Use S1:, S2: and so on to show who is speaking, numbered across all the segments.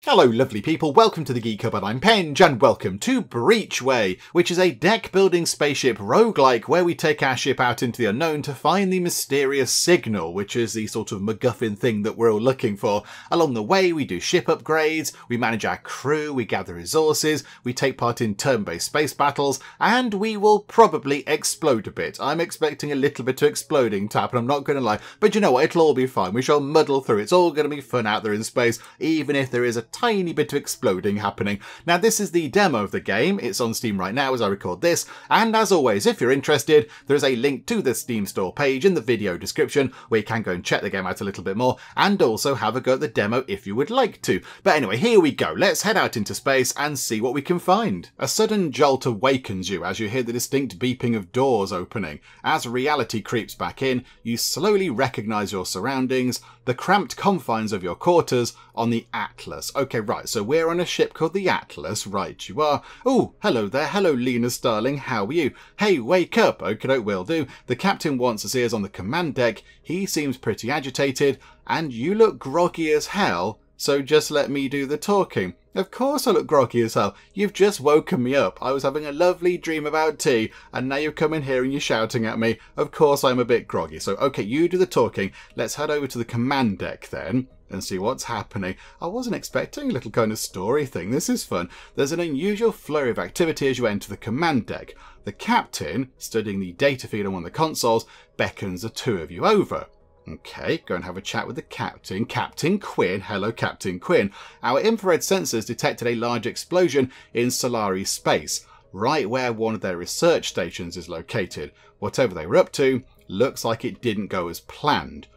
S1: Hello lovely people, welcome to the Geek Hub and I'm Penge, and welcome to Breachway, which is a deck building spaceship roguelike where we take our ship out into the unknown to find the mysterious signal, which is the sort of MacGuffin thing that we're all looking for. Along the way we do ship upgrades, we manage our crew, we gather resources, we take part in turn-based space battles, and we will probably explode a bit. I'm expecting a little bit of exploding to happen, I'm not going to lie, but you know what, it'll all be fine. We shall muddle through, it's all going to be fun out there in space, even if there is a tiny bit of exploding happening. Now this is the demo of the game, it's on Steam right now as I record this, and as always if you're interested there is a link to the Steam store page in the video description where you can go and check the game out a little bit more and also have a go at the demo if you would like to. But anyway, here we go, let's head out into space and see what we can find. A sudden jolt awakens you as you hear the distinct beeping of doors opening. As reality creeps back in, you slowly recognise your surroundings, the cramped confines of your quarters on the Atlas. Okay, right, so we're on a ship called the Atlas, right you are. Oh, hello there, hello Lena Starling, how are you? Hey, wake up, okay, will do. The captain wants us ears on the command deck, he seems pretty agitated, and you look groggy as hell, so just let me do the talking. Of course I look groggy as hell. You've just woken me up. I was having a lovely dream about tea, and now you've come in here and you're shouting at me. Of course I'm a bit groggy. So, okay, you do the talking. Let's head over to the command deck then and see what's happening. I wasn't expecting a little kind of story thing. This is fun. There's an unusual flurry of activity as you enter the command deck. The captain, studying the data feed on one of the consoles, beckons the two of you over. Okay, go and have a chat with the captain. Captain Quinn. Hello, Captain Quinn. Our infrared sensors detected a large explosion in Solari space, right where one of their research stations is located. Whatever they were up to, looks like it didn't go as planned.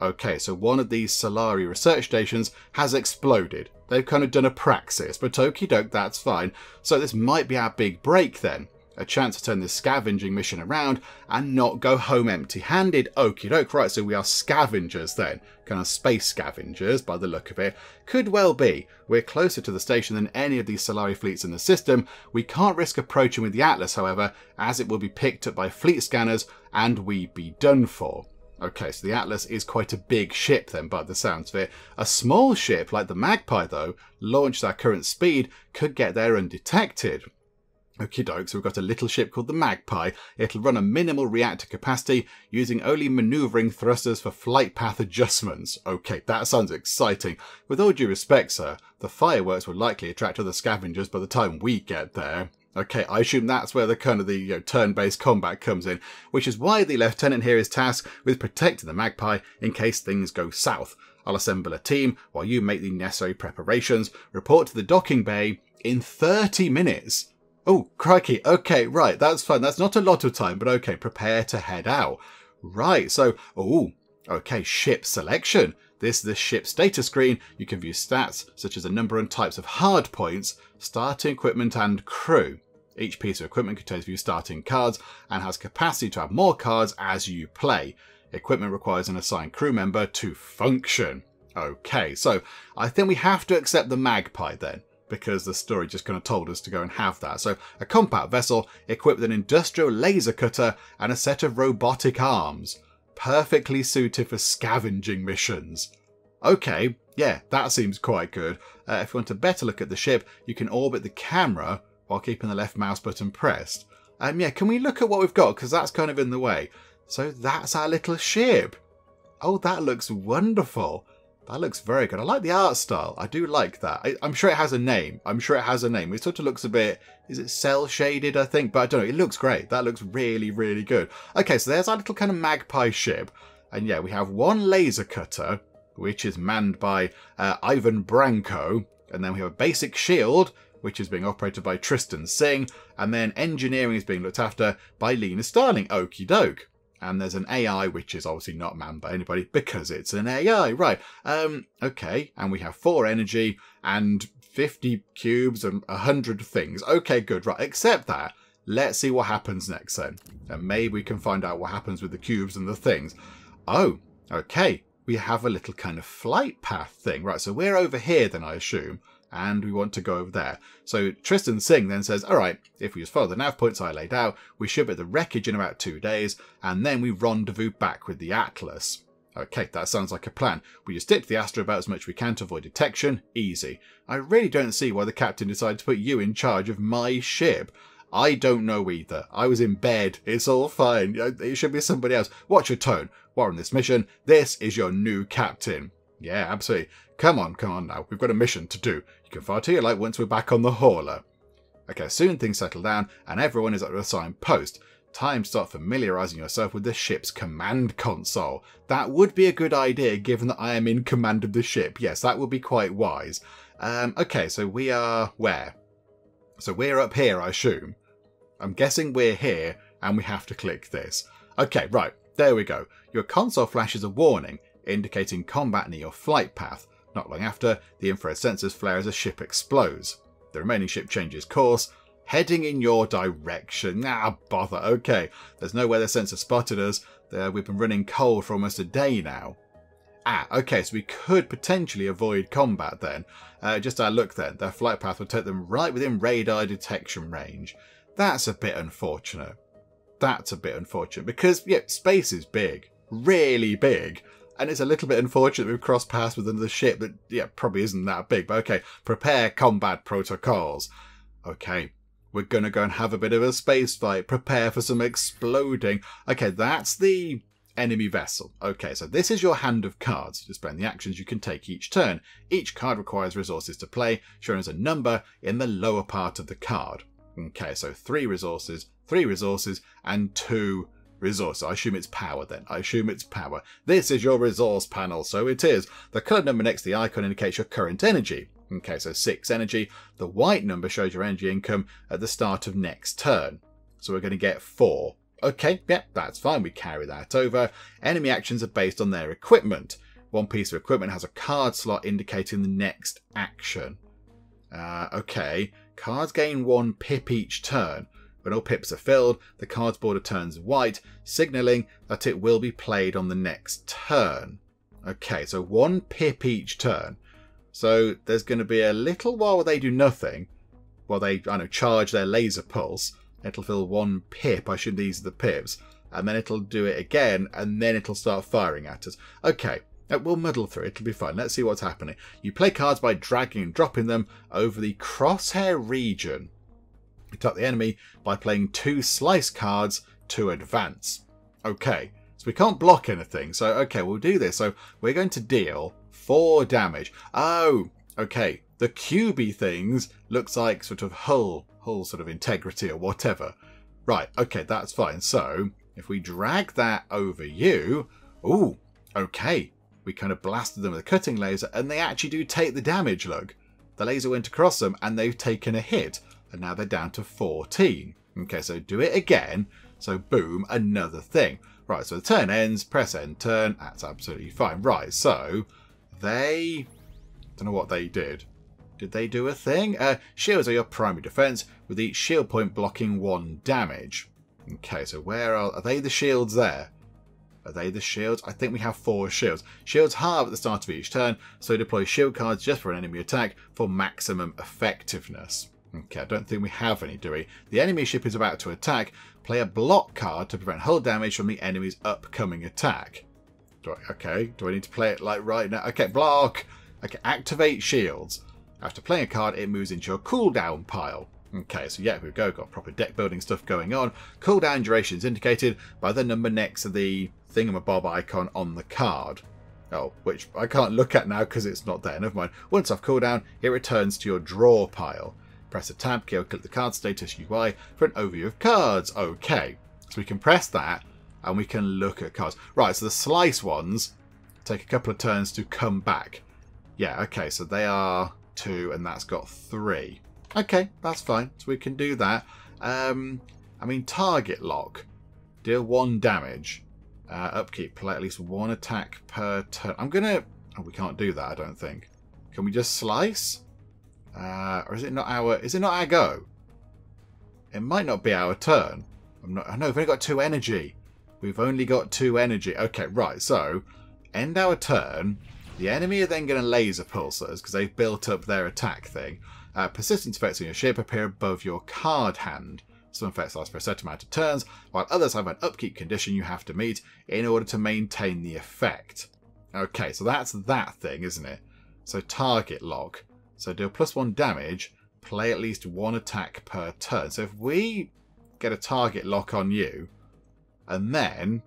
S1: Okay, so one of these Solari research stations has exploded. They've kind of done a praxis, but okie doke, that's fine. So this might be our big break then. A chance to turn this scavenging mission around and not go home empty-handed. Okie doke, right, so we are scavengers then. Kind of space scavengers by the look of it. Could well be. We're closer to the station than any of these Solari fleets in the system. We can't risk approaching with the Atlas, however, as it will be picked up by fleet scanners and we'd be done for. Okay, so the Atlas is quite a big ship then, by the sounds of it. A small ship like the Magpie, though, launched at current speed, could get there undetected. Okie doke, so we've got a little ship called the Magpie. It'll run a minimal reactor capacity using only manoeuvring thrusters for flight path adjustments. Okay, that sounds exciting. With all due respect, sir, the fireworks will likely attract other scavengers by the time we get there. Okay, I assume that's where the kind of the turn-based combat comes in, which is why the lieutenant here is tasked with protecting the Magpie in case things go south. I'll assemble a team while you make the necessary preparations. Report to the docking bay in 30 minutes. Oh, crikey. Okay, right. That's fine. That's not a lot of time, but okay. Prepare to head out. Right. So, oh, okay. Ship selection. This is the ship status screen. You can view stats such as the number and types of hard points, starting equipment and crew. Each piece of equipment contains few starting cards and has capacity to add more cards as you play. Equipment requires an assigned crew member to function. Okay. So I think we have to accept the Magpie then, because the story just kind of told us to go and have that. So a compact vessel equipped with an industrial laser cutter and a set of robotic arms. Perfectly suited for scavenging missions. Okay, yeah, that seems quite good. If you want a better look at the ship, you can orbit the camera while keeping the left mouse button pressed. Yeah, can we look at what we've got? Because that's kind of in the way. So that's our little ship. Oh, that looks wonderful. That looks very good. I like the art style. I do like that. I'm sure it has a name. It sort of looks a bit, is it cell shaded, I think? But I don't know. It looks great. That looks really, really good. Okay, so there's our little kind of Magpie ship. And yeah, we have one laser cutter, which is manned by Ivan Branco. And then we have a basic shield, which is being operated by Tristan Singh. And then engineering is being looked after by Lena Starling. Okie doke. And there's an AI, which is obviously not manned by anybody because it's an AI. Right. Okay. And we have 4 energy and 50 cubes and 100 things. Okay, good. Right. Except that. Let's see what happens next then. And maybe we can find out what happens with the cubes and the things. Oh, okay. We have a little kind of flight path thing. Right. So we're over here then, I assume. And we want to go over there. So Tristan Singh then says, all right, if we just follow the nav points I laid out, we should be at the wreckage in about 2 days, and then we rendezvous back with the Atlas. Okay, that sounds like a plan. We just stick to the Astro about as much as we can to avoid detection. Easy. I really don't see why the captain decided to put you in charge of my ship. I don't know either. I was in bed. It's all fine. It should be somebody else. Watch your tone. We're on this mission. This is your new captain. Yeah, absolutely. Come on now. We've got a mission to do. You can fire to your light once we're back on the hauler. Okay, soon things settle down and everyone is at their assigned post. Time to start familiarising yourself with the ship's command console. That would be a good idea given that I am in command of the ship. Yes, that would be quite wise. Okay, so we are where? So we're up here, I assume. I'm guessing we're here and we have to click this. Okay, right, there we go. Your console flashes a warning indicating combat near your flight path. Not long after, the infrared sensors flare as a ship explodes. The remaining ship changes course, heading in your direction. Ah, bother. Okay, there's no way the sensor spotted us. We've been running cold for almost a day now. Ah, okay, so we could potentially avoid combat then. Just our luck then. Their flight path would take them right within radar detection range. That's a bit unfortunate. That's a bit unfortunate because, yeah, space is big. Really big. And it's a little bit unfortunate we've crossed paths with another ship that, yeah, probably isn't that big. But okay, prepare combat protocols. Okay. We're going to go and have a bit of a space fight. Prepare for some exploding. Okay, that's the enemy vessel. Okay, so this is your hand of cards, displaying the actions you can take each turn. Each card requires resources to play, shown as a number in the lower part of the card. Okay, so 3 resources, and 2 resources. I assume it's power then. I assume it's power. This is your resource panel, so it is. The coloured number next to the icon indicates your current energy. Okay, so 6 energy. The white number shows your energy income at the start of next turn. So we're going to get 4. Okay, yeah, that's fine. We carry that over. Enemy actions are based on their equipment. One piece of equipment has a card slot indicating the next action. Okay, cards gain 1 pip each turn. When all pips are filled, the card's border turns white, signalling that it will be played on the next turn. Okay, so 1 pip each turn. So there's going to be a little while where they do nothing, while they, charge their laser pulse. It'll fill 1 pip, I assume these are the pips, and then it'll do it again, and then it'll start firing at us. Okay, we'll muddle through, it'll be fine. Let's see what's happening. You play cards by dragging and dropping them over the crosshair region. You attack the enemy by playing 2 slice cards to advance. Okay, so we can't block anything, so okay, we'll do this. So we're going to deal 4 damage. Oh, okay. The cubey things looks like sort of hull sort of integrity or whatever. Right, okay, that's fine. So if we drag that over you, ooh, okay. We kind of blasted them with a cutting laser and they actually do take the damage, look. The laser went across them and they've taken a hit and now they're down to 14. Okay, so do it again. So boom, another thing. Right, so the turn ends, press end turn. That's absolutely fine. Right, so they... don't know what they did. Did they do a thing? Shields are your primary defense, with each shield point blocking 1 damage. Okay, so where are they the shields there? Are they the shields? I think we have 4 shields. Shields halve at the start of each turn, so deploy shield cards just for an enemy attack for maximum effectiveness. Okay, I don't think we have any, do we? The enemy ship is about to attack. Play a block card to prevent hull damage from the enemy's upcoming attack. Do I need to play it like right now? Okay, block. Okay, activate shields. After playing a card, it moves into your cooldown pile. Okay, so yeah, we go. Got proper deck building stuff going on. Cooldown duration is indicated by the number next to the thingamabob icon on the card. Oh, which I can't look at now because it's not there. Never mind. Once off cooldown, it returns to your draw pile. Press a tab key or click the card status UI for an overview of cards. Okay, so we can press that and we can look at cards. Right, so the slice ones take a couple of turns to come back. Yeah, okay, so they are 2 and that's got 3. Okay, that's fine. So we can do that. I mean, target lock. Deal 1 damage. Upkeep. Play at least 1 attack per turn. I'm going to... oh, we can't do that, I don't think. Can we just slice? Or is it not our... is it not our go? It might not be our turn. I know, we've only got 2 energy. We've only got 2 energy. Okay, right. So, end our turn. The enemy are then going to laser pulse us because they've built up their attack thing. Persistence effects on your ship appear above your card hand. Some effects last for a certain amount of turns, while others have an upkeep condition you have to meet in order to maintain the effect. Okay, so that's that thing, isn't it? So target lock. So deal +1 damage, play at least 1 attack per turn. So if we get a target lock on you, and then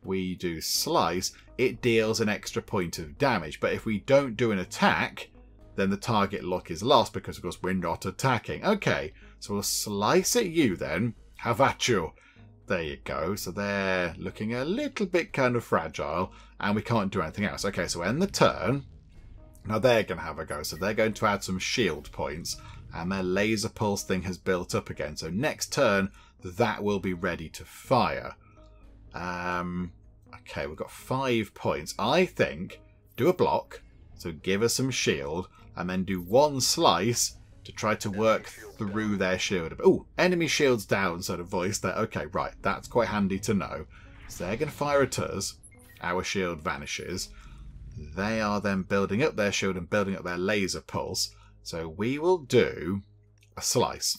S1: we do slice, it deals an extra point of damage. But if we don't do an attack, then the target lock is lost because, of course, we're not attacking. Okay, so we'll slice at you then. Have at you. There you go. So they're looking a little bit kind of fragile, and we can't do anything else. Okay, so end the turn. Now they're going to have a go. So they're going to add some shield points, and their laser pulse thing has built up again. So next turn, that will be ready to fire. Okay, we've got 5 points. I think do a block, so give us some shield, and then do 1 slice to try to work through their shield. Oh, enemy shields down sort of voice there. Okay, right, that's quite handy to know. So they're going to fire at us. Our shield vanishes. They are then building up their shield and building up their laser pulse. So we will do a slice.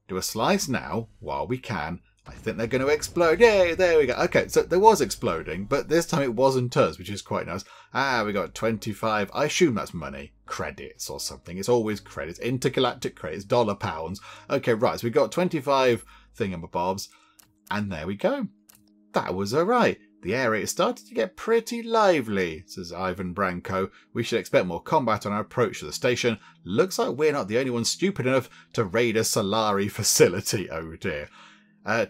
S1: Do a slice now while we can. I think they're going to explode. Yay, there we go. Okay, so there was exploding, but this time it wasn't us, which is quite nice. Ah, we got 25. I assume that's money. Credits or something. It's always credits. Intergalactic credits. Dollar pounds. Okay, right. So we got 25 thingamabobs. And there we go. That was alright. The area is starting to get pretty lively, says Ivan Branco. We should expect more combat on our approach to the station. Looks like we're not the only ones stupid enough to raid a Solari facility. Oh dear.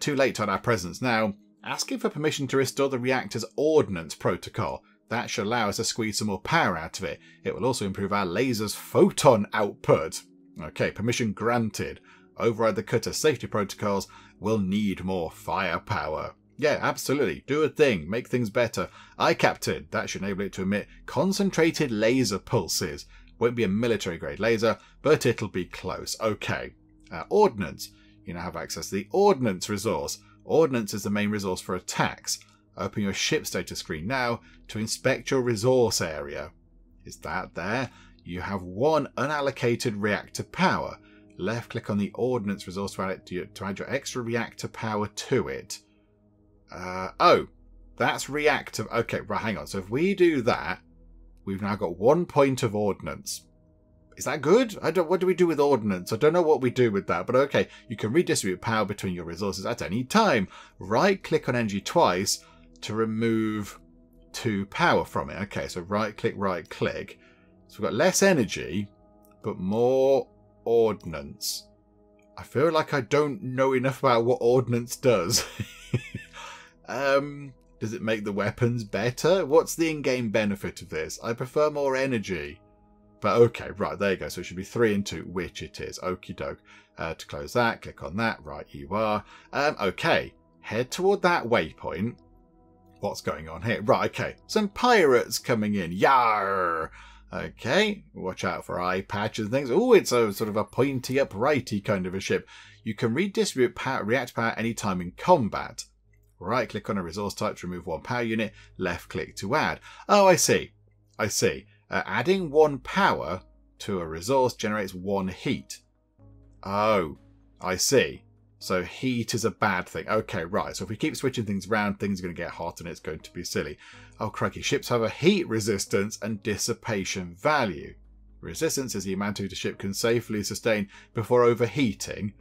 S1: Too late on our presence now. Asking for permission to restore the reactor's ordnance protocol. That should allow us to squeeze some more power out of it. It will also improve our laser's photon output. Okay, permission granted. Override the cutter's safety protocols. We'll need more firepower. Yeah, absolutely. Do a thing. Make things better. Aye, Captain. That should enable it to emit concentrated laser pulses. Won't be a military-grade laser, but it'll be close. Okay. Ordnance. You now have access to the Ordnance resource. Ordnance is the main resource for attacks. Open your ship status screen now to inspect your resource area. Is that there? You have 1 unallocated reactor power. Left click on the Ordnance resource to add your extra reactor power to it. Oh, that's reactor. Okay, right, hang on. So if we do that, we've now got 1 point of Ordnance. Is that good? What do we do with Ordnance? I don't know what we do with that, but okay. You can redistribute power between your resources at any time. Right-click on energy twice to remove 2 power from it. Okay, so right-click, right-click. So we've got less energy, but more Ordnance. I feel like I don't know enough about what Ordnance does. Does it make the weapons better? What's the in-game benefit of this? I prefer more energy. But okay, right, there you go. So it should be 3 and 2, which it is. Okie doke. To close that, click on that. Right, you are. Okay, head toward that waypoint. What's going on here? Right, okay. Some pirates coming in. Yarr! Okay, watch out for eye patches and things. Oh, it's a sort of a pointy, uprighty kind of a ship. You can redistribute reactor power anytime in combat. Right, click on a resource type to remove 1 power unit. Left click to add. Oh, I see. I see. Adding 1 power to a resource generates 1 heat. Oh, I see. So heat is a bad thing. Okay, right. So if we keep switching things around, things are going to get hot and it's going to be silly. Oh, crikey. Ships have a heat resistance and dissipation value. Resistance is the amount of heat a ship can safely sustain before overheating.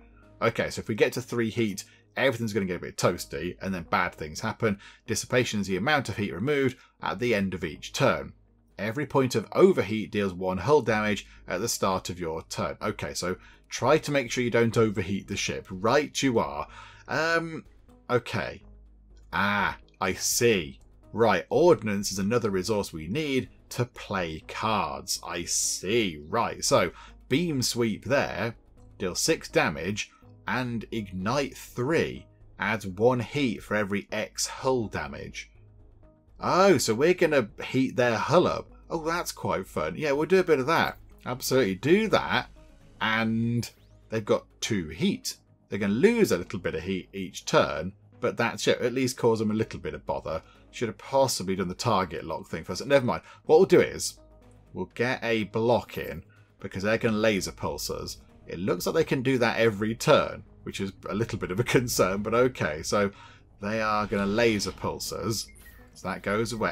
S1: Okay, so if we get to 3 heat, everything's going to get a bit toasty and then bad things happen. Dissipation is the amount of heat removed at the end of each turn. Every point of overheat deals 1 hull damage at the start of your turn. Okay, so try to make sure you don't overheat the ship. Right, you are. Okay. Ah, I see. Right, Ordnance is another resource we need to play cards. I see. Right, so Beam Sweep there, deal 6 damage, and Ignite 3 adds 1 heat for every X hull damage. Oh, so we're going to heat their hull up. Oh, that's quite fun. Yeah, we'll do a bit of that. Absolutely. Do that. And they've got 2 heat. They're going to lose a little bit of heat each turn, but that should at least cause them a little bit of bother. Should have possibly done the target lock thing first. Never mind. What we'll do is we'll get a block in because they're going to laser pulse us. It looks like they can do that every turn, which is a little bit of a concern, but okay. So they are going to laser pulse us. So that goes away.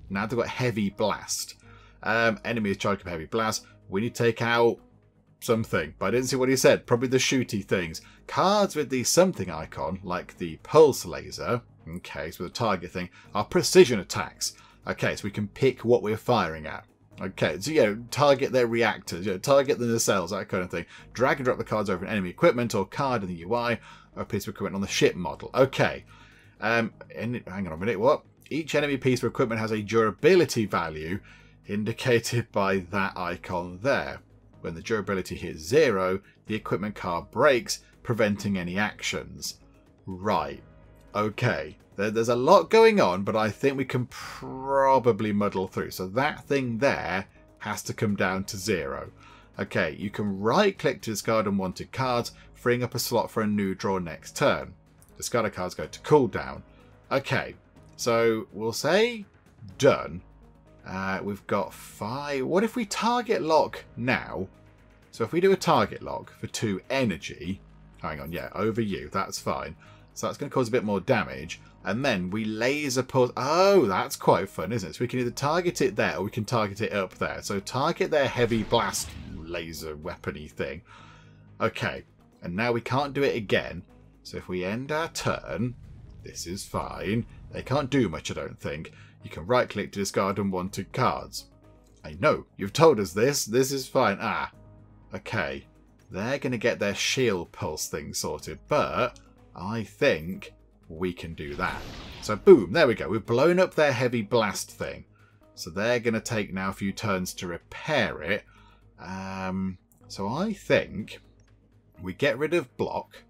S1: Now they've got heavy blast. Enemy is charged with heavy blast. We need to take out something, but I didn't see what he said. Probably the shooty things. Cards with the something icon, like the pulse laser, okay, so the target thing, are precision attacks. Okay, so we can pick what we're firing at. Okay, so target their reactors, target the nacelles, that kind of thing. Drag and drop the cards over an enemy equipment or card in the UI, or a piece of equipment on the ship model. Okay, hang on a minute, what? Each enemy piece of equipment has a durability value indicated by that icon there. When the durability hits 0, the equipment card breaks, preventing any actions. Right. Okay. There's a lot going on, but I think we can probably muddle through. So that thing there has to come down to 0. Okay, you can right-click to discard unwanted cards, freeing up a slot for a new draw next turn. Discarded cards go to cooldown. Okay, so we'll say done. We've got 5. What if we target lock now? So if we do a target lock for 2 energy, hang on, yeah, over you, that's fine. So that's going to cause a bit more damage. And then we laser pulse. Oh, that's quite fun, isn't it? So we can either target it there or we can target it up there. So target their heavy blast laser weapony thing. Okay, and now we can't do it again. So if we end our turn, this is fine. They can't do much, I don't think. You can right click to discard unwanted cards. I know, you've told us this. This is fine. Okay. They're going to get their shield pulse thing sorted, but I think we can do that. So boom, there we go. We've blown up their heavy blast thing. So they're going to take now a few turns to repair it. So I think we get rid of block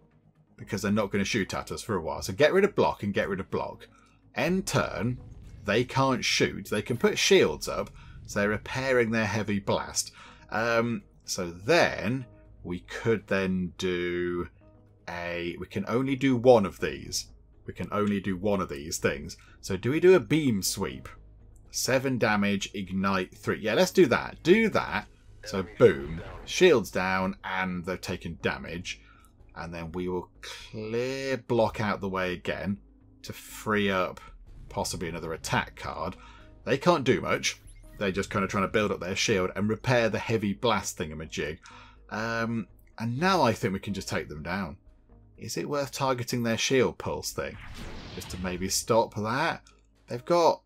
S1: because they're not going to shoot at us for a while. So get rid of block and get rid of block. End turn, they can't shoot. They can put shields up. So they're repairing their heavy blast. So then we could then do we can only do one of these. We can only do one of these things. So do we do a beam sweep? 7 damage, ignite 3. Yeah, let's do that. Do that. So boom, shields down and they've taken damage. And then we will clear block out the way again to free up possibly another attack card. They can't do much. They're just kind of trying to build up their shield and repair the heavy blast thingamajig. And now I think we can just take them down. Is it worth targeting their shield pulse thing? Just to maybe stop that? They've got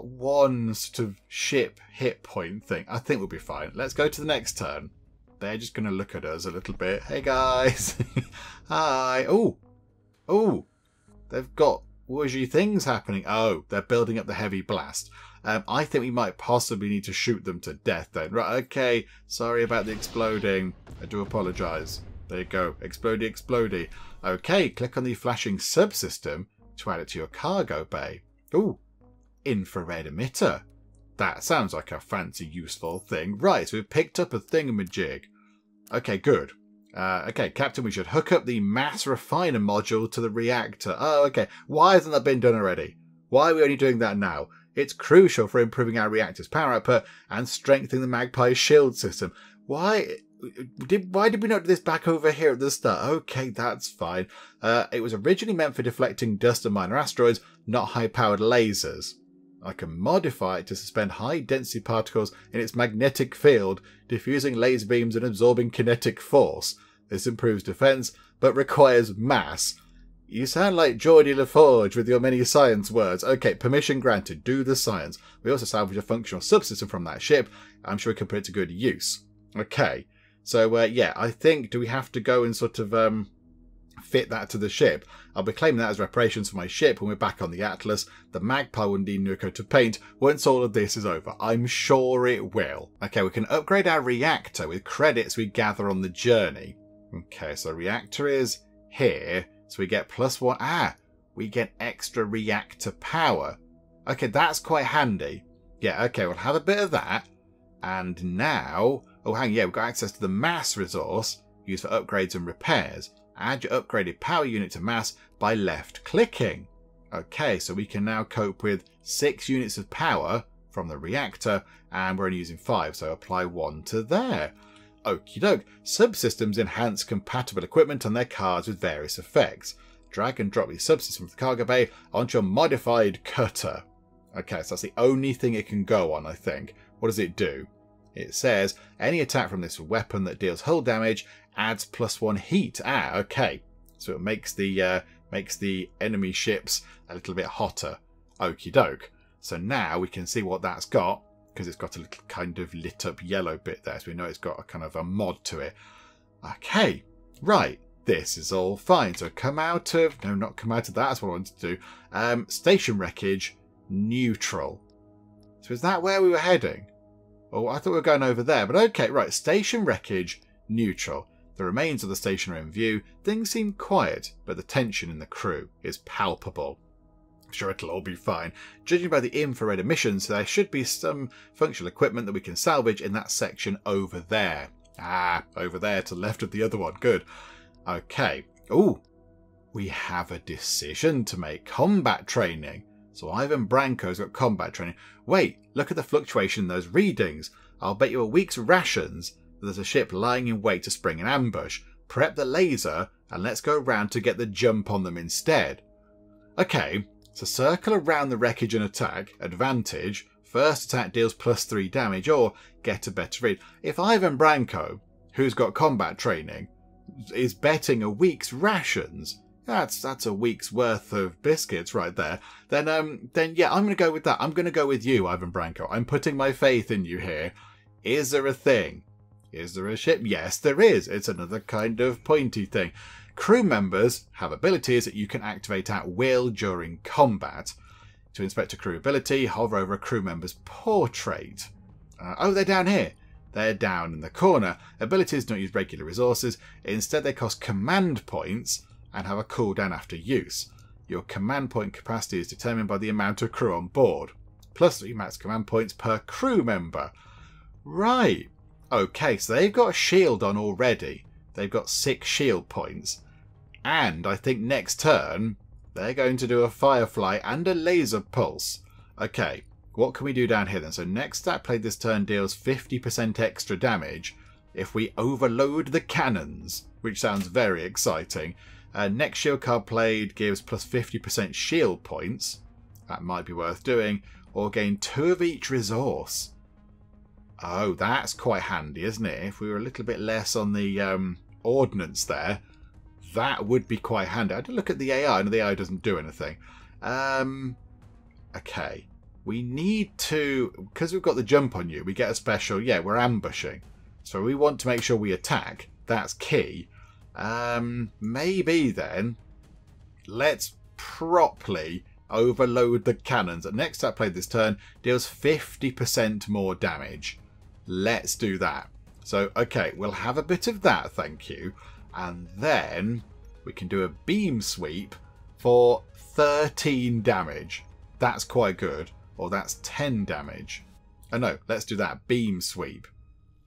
S1: one sort of ship hit point thing. I think we'll be fine. Let's go to the next turn. They're just going to look at us a little bit. Hey guys. Hi. Oh. They've got wooshy things happening. Oh, they're building up the heavy blast. I think we might possibly need to shoot them to death then. Right, okay. Sorry about the exploding. I do apologise. There you go. Explodey, explodey. Okay, click on the flashing subsystem to add it to your cargo bay. Ooh, infrared emitter. That sounds like a fancy, useful thing. Right, so we've picked up a thingamajig. Okay, good. Okay, Captain, we should hook up the mass refiner module to the reactor. Oh, okay. Why hasn't that been done already? Why are we only doing that now? It's crucial for improving our reactor's power output and strengthening the Magpie's shield system. Why did we not do this back over here at the start? Okay, that's fine. It was originally meant for deflecting dust and minor asteroids, not high-powered lasers. I can modify it to suspend high-density particles in its magnetic field, diffusing laser beams and absorbing kinetic force. This improves defense, but requires mass. You sound like Geordie LaForge with your many science words. Okay, permission granted. Do the science. We also salvage a functional subsystem from that ship. I'm sure we can put it to good use. Okay. So, yeah, I think, do we have to go and sort of fit that to the ship? I'll be claiming that as reparations for my ship when we're back on the Atlas. The Magpie will need a new coat of paint once all of this is over. I'm sure it will. Okay, we can upgrade our reactor with credits we gather on the journey. Okay, so reactor is here. So we get +1. We get extra reactor power. Okay, that's quite handy. Yeah, okay, we'll have a bit of that. And now... Oh, hang on, yeah, we've got access to the mass resource used for upgrades and repairs. Add your upgraded power unit to mass by left-clicking. Okay, so we can now cope with 6 units of power from the reactor, and we're only using 5, so apply 1 to there. Okie doke. Subsystems enhance compatible equipment on their cards with various effects. Drag and drop the subsystem from the cargo bay onto your modified cutter. Okay, so that's the only thing it can go on, I think. What does it do? It says, any attack from this weapon that deals hull damage adds +1 heat. Ah, okay. So it makes the enemy ships a little bit hotter. Okie doke. So now we can see what that's got, because it's got a little kind of lit up yellow bit there. So we know it's got a kind of a mod to it. Okay, right. This is all fine. So come out of... No, not come out of that. That's what I wanted to do. Station wreckage, neutral. So is that where we were heading? Oh, I thought we were going over there. But okay, right. Station wreckage, neutral. The remains of the station are in view. Things seem quiet, but the tension in the crew is palpable. I'm sure it'll all be fine. Judging by the infrared emissions, there should be some functional equipment that we can salvage in that section over there. Ah, over there to the left of the other one. Good. Okay. Ooh, we have a decision to make. Combat training. So Ivan Branco's got combat training. Wait, look at the fluctuation in those readings. I'll bet you a week's rations that there's a ship lying in wait to spring an ambush. Prep the laser and let's go round to get the jump on them instead. Okay, so circle around the wreckage and attack. Advantage. First attack deals +3 damage or get a better read. If Ivan Branco, who's got combat training, is betting a week's rations, that's a week's worth of biscuits right there, then yeah, I'm going to go with that. I'm going to go with you, Ivan Branco. I'm putting my faith in you here. Is there a thing? Is there a ship? Yes, there is. It's another kind of pointy thing. Crew members have abilities that you can activate at will during combat. To inspect a crew ability, hover over a crew member's portrait. Oh, they're down here. They're down in the corner. Abilities don't use regular resources. Instead, they cost command points and have a cooldown after use. Your command point capacity is determined by the amount of crew on board. +3 max command points per crew member. Right. Okay, so they've got a shield on already. They've got 6 shield points. And I think next turn, they're going to do a firefly and a laser pulse. Okay. What can we do down here then? So next stat played this turn deals 50% extra damage if we overload the cannons, which sounds very exciting. Next shield card played gives +50% shield points. That might be worth doing. Or gain 2 of each resource. Oh, that's quite handy, isn't it? If we were a little bit less on the ordnance there, that would be quite handy. I had to look at the AI and the AI doesn't do anything. Okay. We need to, because we've got the jump on you, we get a special, yeah, we're ambushing. So we want to make sure we attack. That's key. Maybe then, let's properly overload the cannons. Next up played this turn, deals 50% more damage. Let's do that. So, okay, we'll have a bit of that, thank you. And then we can do a beam sweep for 13 damage. That's quite good. Or that's 10 damage. Oh no, let's do that. Beam sweep.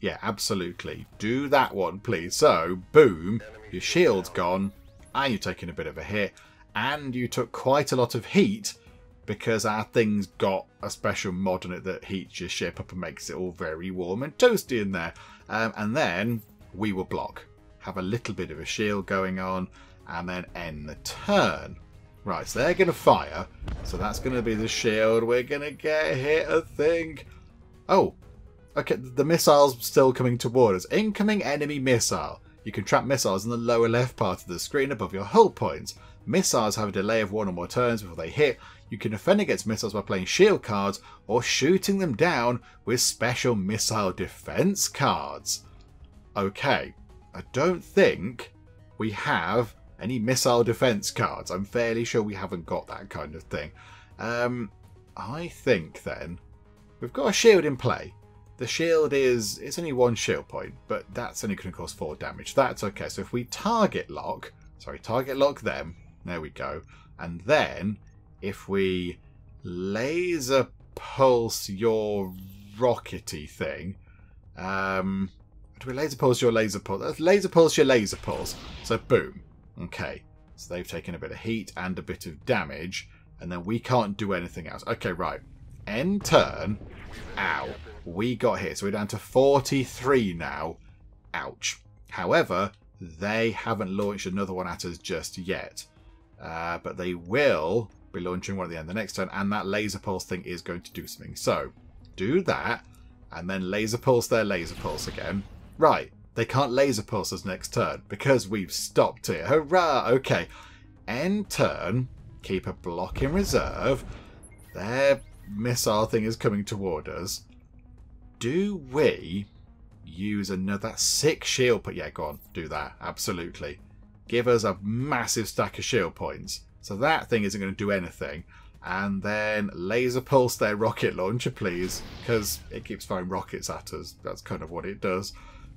S1: Yeah, absolutely. Do that one, please. So, boom, your shield's gone, and you're taking a bit of a hit, and you took quite a lot of heat because our thing's got a special mod on it that heats your ship up and makes it all very warm and toasty in there. And then we will block. Have a little bit of a shield going on, and then end the turn. Right, so they're going to fire. So that's going to be the shield. We're going to get hit, I think. Oh, okay. The missile's still coming toward us. Incoming enemy missile. You can trap missiles in the lower left part of the screen above your hull points. Missiles have a delay of 1 or more turns before they hit. You can defend against missiles by playing shield cards or shooting them down with special missile defense cards. Okay, I don't think we have any missile defense cards. I'm fairly sure we haven't got that kind of thing. I think then we've got a shield in play. The shield it's only 1 shield point, but that's only going to cause 4 damage. That's okay. So if we target lock them, there we go. And then if we laser pulse your rockety thing, do we laser pulse your laser pulse? Let's laser pulse your laser pulse. So boom. Okay, so they've taken a bit of heat and a bit of damage, and then we can't do anything else. Okay, right. End turn. Ow. We got hit. So we're down to 43 now. Ouch. However, they haven't launched another one at us just yet. But they will be launching one at the end of the next turn, and that laser pulse thing is going to do something. So, do that, and then laser pulse their laser pulse again. Right, they can't laser pulse us next turn, because we've stopped it. Hurrah! Okay, end turn, keep a block in reserve. Their missile thing is coming toward us. Do we use another 6 shield point? Yeah, go on, do that, absolutely. Give us a massive stack of shield points. So that thing isn't going to do anything. And then laser pulse their rocket launcher, please. Because it keeps firing rockets at us. That's kind of what it does.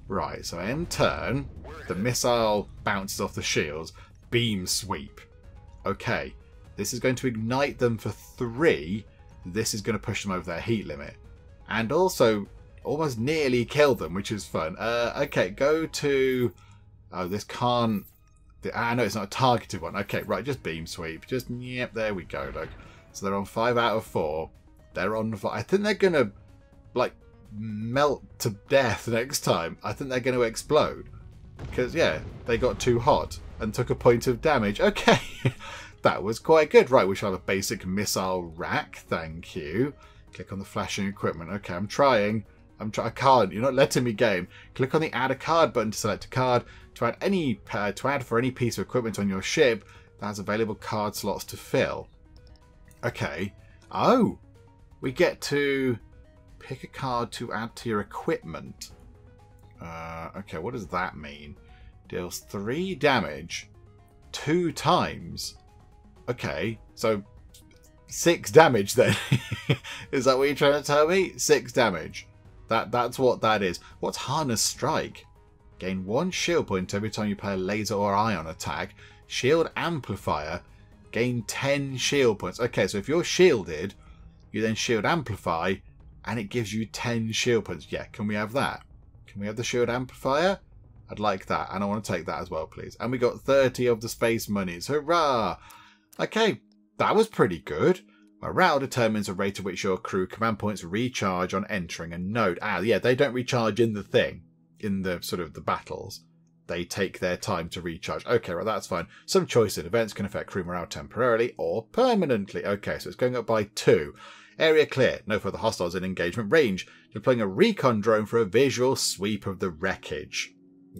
S1: Right, so end turn. The missile bounces off the shields. Beam sweep. Okay. This is going to ignite them for 3. This is going to push them over their heat limit. And also almost nearly kill them, which is fun. Okay, go to... Oh, this can't... no, it's not a targeted one. Okay, right, just beam sweep. Just, yep, there we go, look. So they're on 5 out of 4. They're on 5. I think they're going to, like, melt to death next time. I think they're going to explode. Because, yeah, they got too hot and took a point of damage. Okay, that was quite good. Right, we shall have a basic missile rack. Thank you. Click on the flashing equipment. Okay, I'm trying. I can't. You're not letting me game. Click on the add a card button to select a card. To add for any piece of equipment on your ship that has available card slots to fill. Okay. Oh, we get to pick a card to add to your equipment. Okay, what does that mean? Deals 3 damage 2 times. Okay, so 6 damage then. Is that what you're trying to tell me? 6 damage. That's what that is. What's Harness Strike? Gain 1 shield point every time you play a laser or ion attack. Shield Amplifier. Gain 10 shield points. Okay, so if you're shielded, you then shield amplify, and it gives you 10 shield points. Yeah, can we have that? Can we have the shield amplifier? I'd like that, and I want to take that as well, please. And we got 30 of the space monies. Hurrah! Okay, that was pretty good. Morale determines the rate at which your crew command points recharge on entering a node. Ah, yeah, they don't recharge in the thing, in the sort of the battles. They take their time to recharge. Okay, right, that's fine. Some choice in events can affect crew morale temporarily or permanently. Okay, so it's going up by 2. Area clear. No further hostiles in engagement range. Deploying a recon drone for a visual sweep of the wreckage.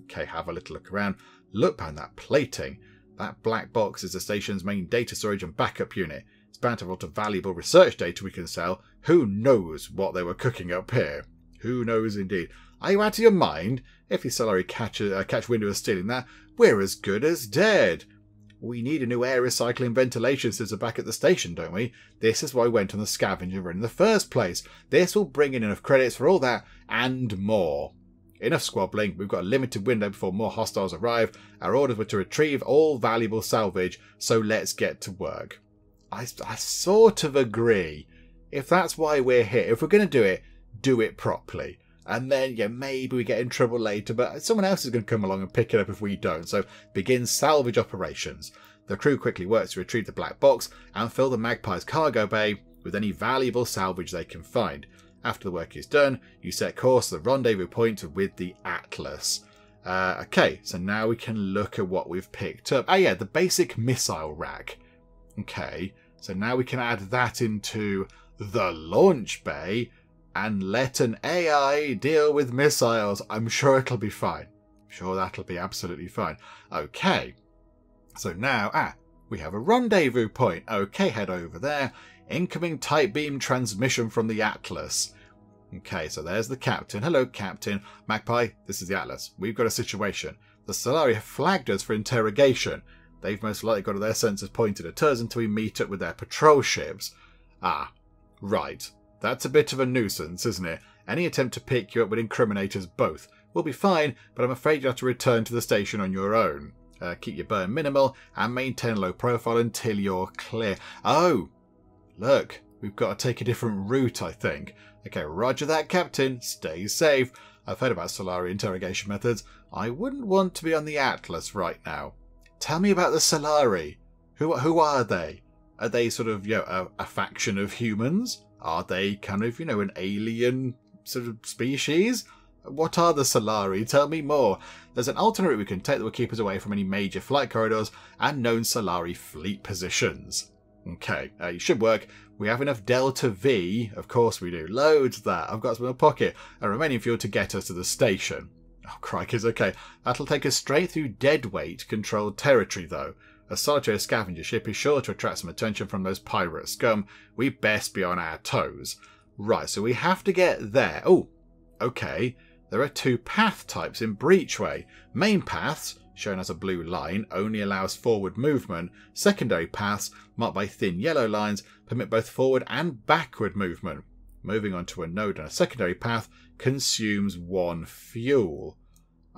S1: Okay, have a little look around. Look behind that plating. That black box is the station's main data storage and backup unit. It's bound to have a lot of valuable research data we can sell. Who knows what they were cooking up here? Who knows indeed. Are you out of your mind? If the Solari catch wind of us stealing that, we're as good as dead. We need a new air recycling ventilation system back at the station, don't we? This is why we went on the scavenger run in the first place. This will bring in enough credits for all that and more. Enough squabbling. We've got a limited window before more hostiles arrive. Our orders were to retrieve all valuable salvage, so let's get to work. I sort of agree. If that's why we're here, if we're going to do it properly. And then, yeah, maybe we get in trouble later, but someone else is going to come along and pick it up if we don't. So, begin salvage operations. The crew quickly works to retrieve the black box and fill the Magpie's cargo bay with any valuable salvage they can find. After the work is done, you set course to the rendezvous point with the Atlas. Okay, so now we can look at what we've picked up. Oh yeah, the basic missile rack. Okay, so now we can add that into the launch bay and let an AI deal with missiles. I'm sure it'll be fine. I'm sure that'll be absolutely fine. Okay, so now, we have a rendezvous point. Okay, head over there. Incoming tight beam transmission from the Atlas. Okay, so there's the captain. Hello, Captain. Magpie, this is the Atlas. We've got a situation. The Solari have flagged us for interrogation. They've most likely got their sensors pointed at us until we meet up with their patrol ships. Ah, right. That's a bit of a nuisance, isn't it? Any attempt to pick you up would incriminate us both. We'll be fine, but I'm afraid you have to return to the station on your own. Keep your burn minimal and maintain a low profile until you're clear. Oh, look, we've got to take a different route, I think. Okay, roger that, Captain. Stay safe. I've heard about Solari interrogation methods. I wouldn't want to be on the Atlas right now. Tell me about the Solari. Who are they? Are they sort of, a faction of humans? Are they kind of, an alien sort of species? What are the Solari? Tell me more. There's an alternate route we can take that will keep us away from any major flight corridors and known Solari fleet positions. Okay, it should work. We have enough Delta V. Of course we do. Loads of that. I've got some in my pocket. And remaining fuel to get us to the station. Oh, crikey's okay. That'll take us straight through deadweight controlled territory, though. A solitary scavenger ship is sure to attract some attention from those pirate scum. We best be on our toes. Right, so we have to get there. Oh, okay. There are 2 path types in Breachway. Main paths, shown as a blue line, only allows forward movement. Secondary paths, marked by thin yellow lines, permit both forward and backward movement. Moving onto a node on a secondary path consumes 1 fuel.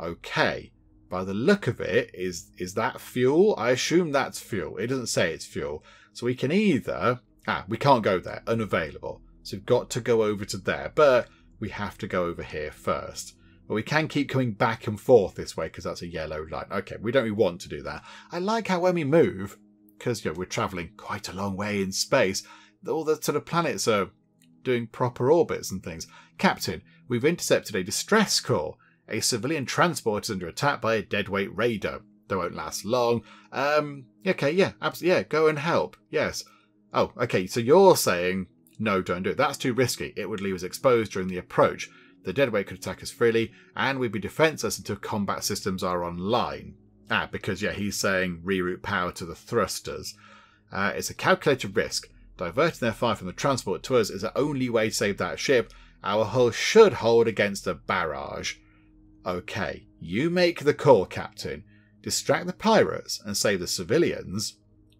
S1: Okay. By the look of it, is that fuel? I assume that's fuel. It doesn't say it's fuel. So we can either... we can't go there. Unavailable. So we've got to go over to there. But we have to go over here first. But we can keep coming back and forth this way because that's a yellow line. Okay, we don't really want to do that. I like how when we move, because we're travelling quite a long way in space, all the sort of planets are doing proper orbits and things. Captain, we've intercepted a distress call. A civilian transport is under attack by a deadweight raider. They won't last long. Okay, yeah, absolutely, yeah, go and help. Yes. Oh, okay, so you're saying, no, don't do it. That's too risky. It would leave us exposed during the approach. The deadweight could attack us freely, and we'd be defenseless until combat systems are online. Because, yeah, he's saying reroute power to the thrusters. It's a calculated risk. Diverting their fire from the transport to us is the only way to save that ship. Our hull should hold against a barrage. Okay, you make the call, Captain. Distract the pirates and save the civilians.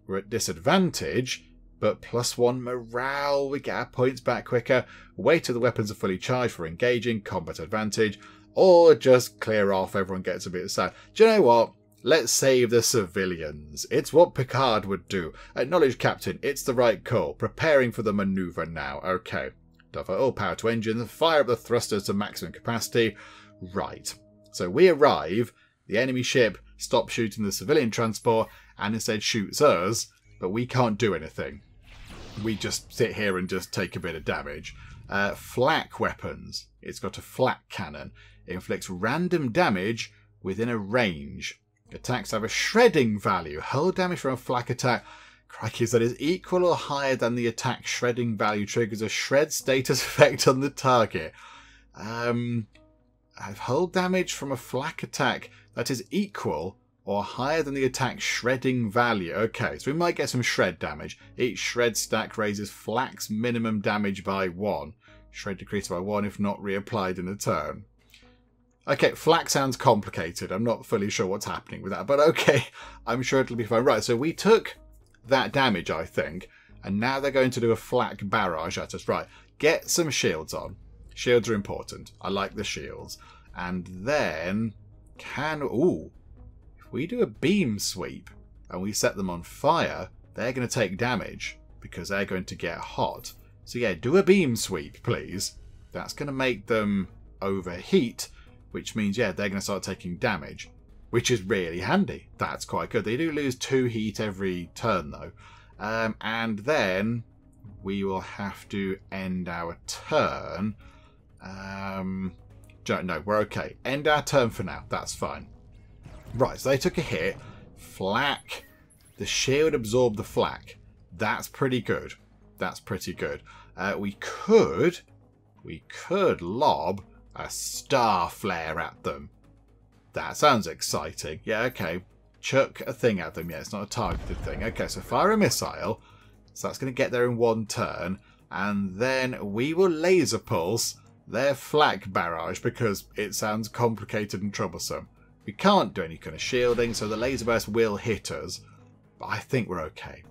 S1: We're at disadvantage, but +1 morale. We get our points back quicker. Wait till the weapons are fully charged for engaging, combat advantage, or just clear off, everyone gets a bit sad. Do you know what? Let's save the civilians. It's what Picard would do. Acknowledge, Captain, it's the right call. Preparing for the manoeuvre now. Okay. Divert all power to engines, fire up the thrusters to maximum capacity. Right, so we arrive, the enemy ship stops shooting the civilian transport and instead shoots us, but we can't do anything. We just sit here and just take a bit of damage. Flak weapons. It's got a flak cannon. It inflicts random damage within a range. Attacks have a shredding value. Hull damage from a flak attack, crikey, that is equal or higher than the attack shredding value triggers a shred status effect on the target. Hull damage from a flak attack that is equal or higher than the attack shredding value. Okay, so we might get some shred damage. Each shred stack raises flak's minimum damage by 1. Shred decreased by 1 if not reapplied in a turn. Okay, flak sounds complicated. I'm not fully sure what's happening with that, but okay, I'm sure it'll be fine. Right, so we took that damage, I think, and now they're going to do a flak barrage at us. Right, get some shields on. Shields are important. I like the shields. And then if we do a beam sweep and we set them on fire, they're going to take damage because they're going to get hot. So yeah, do a beam sweep, please. That's going to make them overheat, which means, yeah, they're going to start taking damage, which is really handy. That's quite good. They do lose 2 heat every turn, though. And then we will have to end our turn. No, we're okay. End our turn for now. That's fine. Right, so they took a hit. Flak. The shield absorbed the flak. That's pretty good. That's pretty good. We could lob a star flare at them. That sounds exciting. Yeah, okay. Chuck a thing at them. Yeah, it's not a targeted thing. Okay, so fire a missile. So that's going to get there in 1 turn. And then we will laser pulse their flak barrage because it sounds complicated and troublesome. We can't do any kind of shielding, so the laser burst will hit us. But I think we're okay.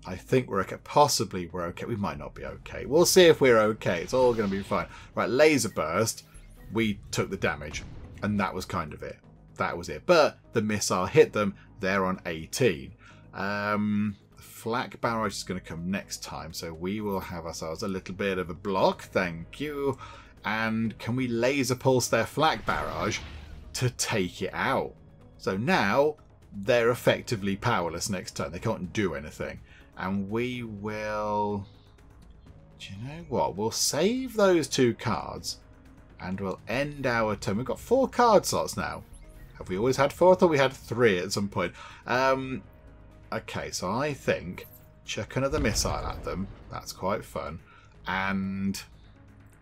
S1: I think we're okay. Possibly we're okay. We might not be okay. We'll see if we're okay. It's all going to be fine. Right, laser burst. We took the damage, and that was kind of it. That was it. But the missile hit them. They're on 18. Flak barrage is going to come next time, so we will have ourselves a little bit of a block. Thank you. And can we laser pulse their flak barrage to take it out? So now they're effectively powerless next turn. They can't do anything. And we will... Do you know what? We'll save those 2 cards. And we'll end our turn. We've got 4 card slots now. Have we always had 4? I thought we had 3 at some point. Okay, so I think chuck another missile at them. That's quite fun. And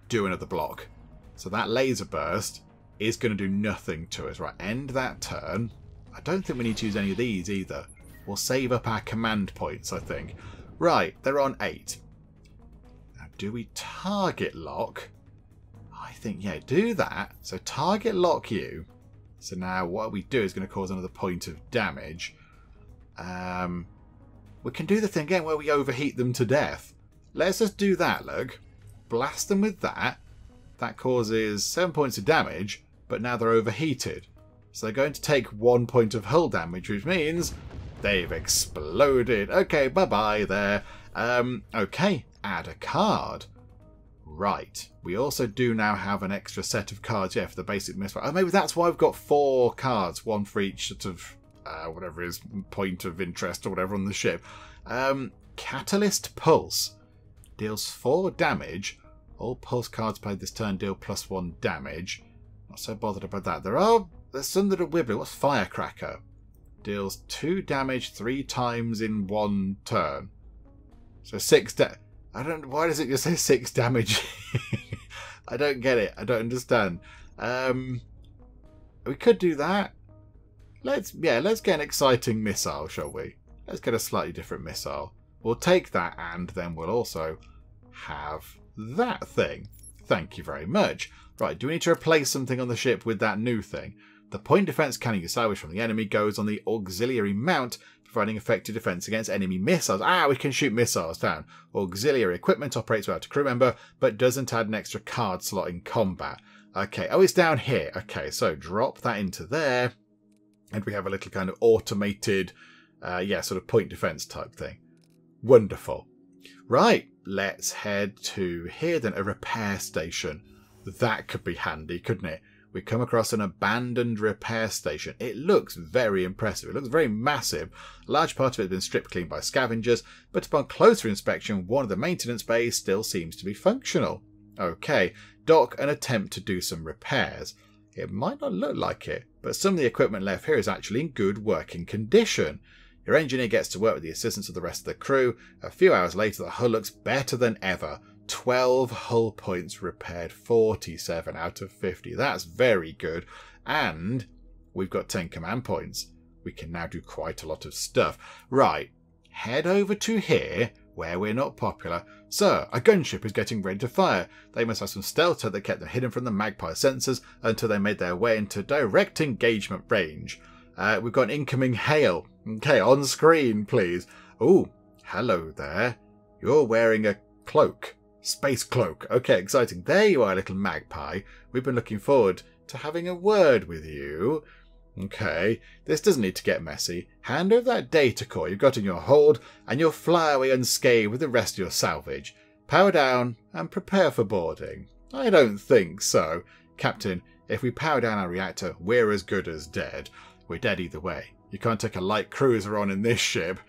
S1: do another block. So that laser burst is going to do nothing to us. Right, end that turn. I don't think we need to use any of these either. We'll save up our command points, I think. Right, they're on 8. Now, do we target lock? I think, yeah, do that. So target lock you. So now what we do is going to cause another point of damage. We can do the thing again where we overheat them to death. Let's just do that, look. Blast them with that. That causes 7 points of damage, but now they're overheated. So they're going to take 1 point of hull damage, which means they've exploded. Okay, bye-bye there. Okay, add a card. Right. We also do now have an extra set of cards, yeah, for the basic misfire. Oh, maybe that's why I've got 4 cards, 1 for each sort of, whatever is point of interest or whatever on the ship. Catalyst Pulse. Deals 4 damage. All pulse cards played this turn deal +1 damage. Not so bothered about that. There's some that are wibbly. What's Firecracker? Deals 2 damage 3 times in 1 turn. So 6 damage. Why does it just say 6 damage? I don't get it. I don't understand. We could do that. Let's get an exciting missile, shall we? Let's get a slightly different missile. We'll take that, and then we'll also have that thing. Thank you very much. Right, do we need to replace something on the ship with that new thing? The point defense cannon you salvage from the enemy goes on the auxiliary mount, providing effective defense against enemy missiles. We can shoot missiles down. Auxiliary equipment operates without a crew member, but doesn't add an extra card slot in combat. Okay, it's down here. Okay, so drop that into there, and we have a little kind of automated, sort of point defense type thing. Wonderful. Right, let's head to here then, a repair station. That could be handy, couldn't it? We come across an abandoned repair station. It looks very impressive. It looks very massive. A large part of it has been stripped clean by scavengers, but upon closer inspection, one of the maintenance bays still seems to be functional. Okay, dock and attempt to do some repairs. It might not look like it, but some of the equipment left here is actually in good working condition. Your engineer gets to work with the assistance of the rest of the crew. A few hours later, the hull looks better than ever. 12 hull points repaired, 47 out of 50. That's very good. And we've got 10 command points. We can now do quite a lot of stuff. Right, head over to here, where we're not popular. Sir, a gunship is getting ready to fire. They must have some stealth that kept them hidden from the Magpie sensors until they made their way into direct engagement range. We've got an incoming hail. Okay, on screen, please. Oh, hello there. You're wearing a cloak. Space cloak. Okay, exciting. There you are, little magpie. We've been looking forward to having a word with you. Okay, this doesn't need to get messy. Hand over that data core you've got in your hold, and you'll fly away unscathed with the rest of your salvage. Power down and prepare for boarding. I don't think so. Captain, if we power down our reactor, we're as good as dead. We're dead either way. You can't take a light cruiser on in this ship.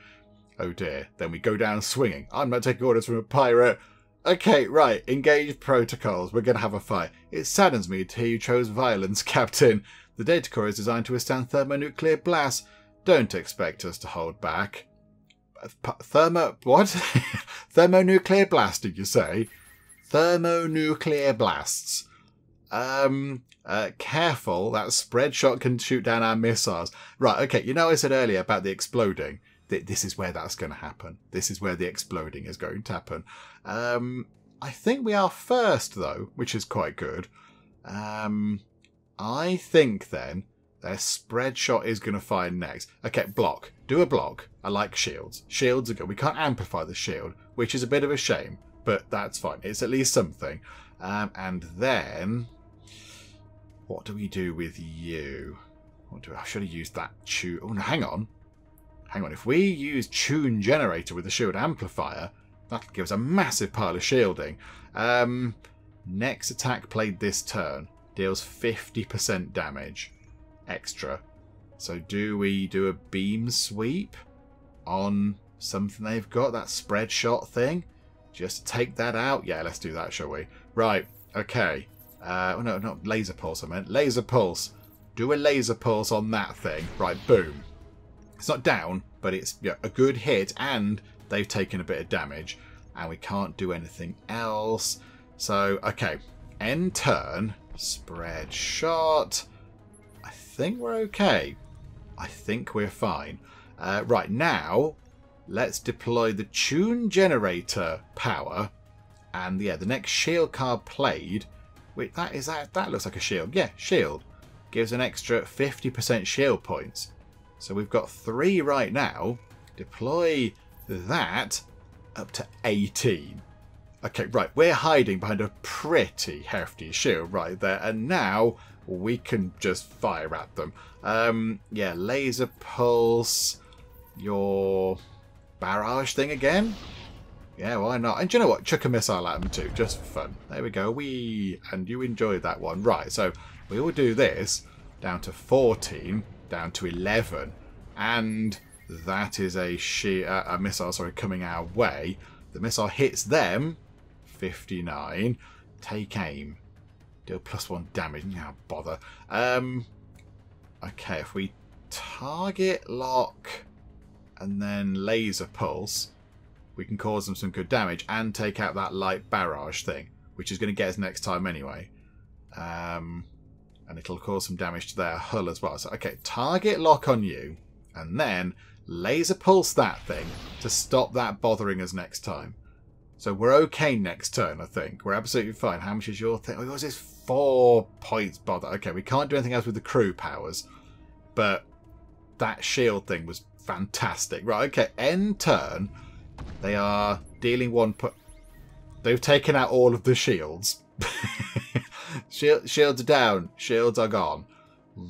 S1: Oh dear, then we go down swinging. I'm not taking orders from a pirate. Okay, right, engage protocols. We're going to have a fight. It saddens me to hear you chose violence, Captain. The data core is designed to withstand thermonuclear blasts. Don't expect us to hold back. What? Thermonuclear blast, did you say? Thermonuclear blasts. Careful, that spread shot can shoot down our missiles. Right, okay, you know I said earlier about the exploding. This is where that's going to happen. This is where the exploding is going to happen. I think we are first, though, which is quite good. I think, then, their spread shot is going to fire next. Okay, block. Do a block. I like shields. Shields are good. We can't amplify the shield, which is a bit of a shame, but that's fine. It's at least something. And then, what do we do with you? I should have used that tune. Oh, no, hang on. Hang on. If we use tune generator with the shield amplifier, that'll give us a massive pile of shielding. Next attack played this turn deals 50% damage extra. So do we do a beam sweep on something they've got, that spread shot thing? Just to take that out? Yeah, let's do that, shall we? Right, okay. Oh, no, not laser pulse, I meant. Laser pulse. Do a laser pulse on that thing. Right, boom. It's not down, but it's a good hit, and they've taken a bit of damage. And we can't do anything else. So, okay. End turn. Spread shot. I think we're okay. I think we're fine. Right, now, let's deploy the tune generator power. And, yeah, the next shield card played. Wait, that looks like a shield. Yeah, shield. Gives an extra 50% shield points. So we've got 3 right now. Deploy that up to 18. Okay, right. We're hiding behind a pretty hefty shield right there. And now we can just fire at them. Yeah, laser pulse. Your barrage thing again? Yeah, why not? And do you know what? Chuck a missile at them too, just for fun. There we go. And you enjoyed that one. Right, so we will do this down to 14, down to 11. And that is a missile, coming our way. The missile hits them. 59. Take aim. Deal +1 damage. Now bother. Okay, if we target lock and then laser pulse, we can cause them some good damage and take out that light barrage thing, which is going to get us next time anyway. And it'll cause some damage to their hull as well. So, okay, target lock on you, and then laser pulse that thing to stop that bothering us next time. So we're okay next turn, I think. We're absolutely fine. How much is your thing? Oh, yours is 4 points bother. Okay, we can't do anything else with the crew powers, but that shield thing was fantastic. Right, okay, end turn. They are dealing 1 point. They've taken out all of the shields. Shields are down. Shields are gone.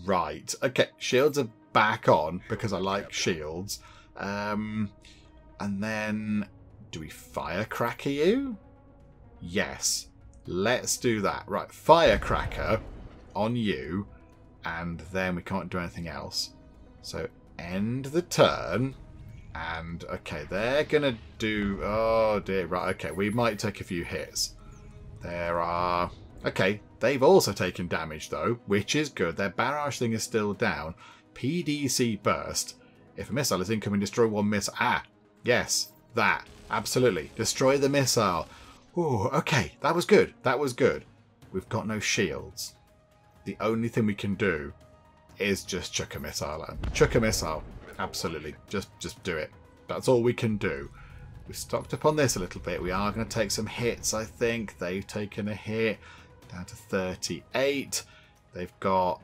S1: Right. Okay. Shields are back on because I like shields. And then do we firecracker you? Yes. Let's do that. Right. Firecracker on you. And then we can't do anything else. So end the turn. And, okay, they're going to do... Oh, dear. Right, okay, we might take a few hits. There are... Okay, they've also taken damage, though, which is good. Their barrage thing is still down. PDC burst. If a missile is incoming, destroy 1 missile. Ah, yes, that. Absolutely. Destroy the missile. Ooh, okay, that was good. That was good. We've got no shields. The only thing we can do is just chuck a missile at them. Chuck a missile. Absolutely. Just do it. That's all we can do. We've stocked up on this a little bit. We are going to take some hits, I think. They've taken a hit. Down to 38. They've got...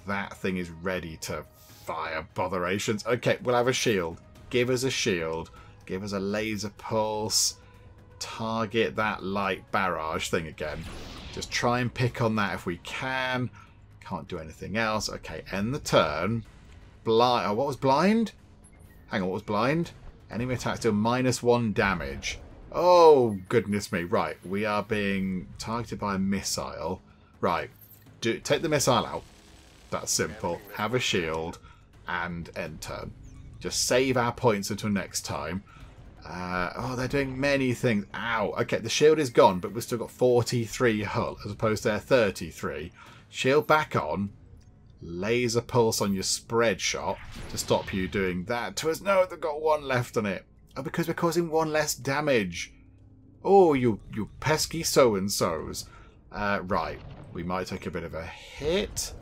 S1: That thing is ready to fire botherations. Okay, we'll have a shield. Give us a shield. Give us a laser pulse. Target that light barrage thing again. Just try and pick on that if we can. Can't do anything else. Okay, end the turn. Blind. Oh, what was blind? Hang on, what was blind? Enemy attacks deal -1 damage. Oh, goodness me. Right, we are being targeted by a missile. Right, take the missile out. That's simple. Have a shield and end turn. Just save our points until next time. Oh, they're doing many things. Ow. Okay, the shield is gone, but we've still got 43 hull as opposed to their 33. Shield back on. Laser pulse on your spread shot to stop you doing that to us. No, they've got 1 left on it. Oh, because we're causing 1 less damage. Oh, you pesky so-and-sos. Right. We might take a bit of a hit.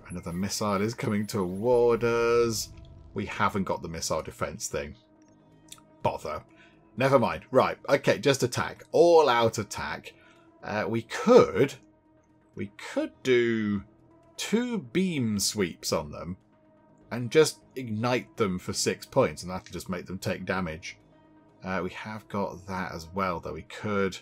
S1: Another missile is coming toward us. We haven't got the missile defense thing. Bother. Never mind. Right. Okay, just attack. All out attack. We could do 2 beam sweeps on them and just ignite them for 6 points, and that'll just make them take damage. We have got that as well, though. We could...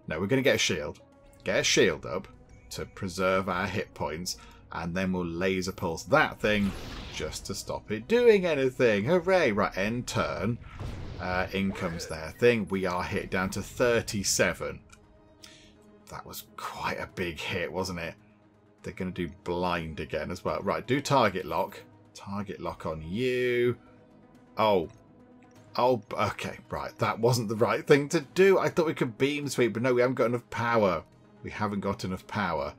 S1: No, we're going to get a shield. Get a shield up to preserve our hit points, and then we'll laser pulse that thing just to stop it doing anything. Hooray! Right, end turn. In comes their thing. We are hit down to 37. That was quite a big hit, wasn't it? They're going to do blind again as well. Right, do target lock. Target lock on you. Oh, okay, right. That wasn't the right thing to do. I thought we could beam sweep, but no, we haven't got enough power. We haven't got enough power.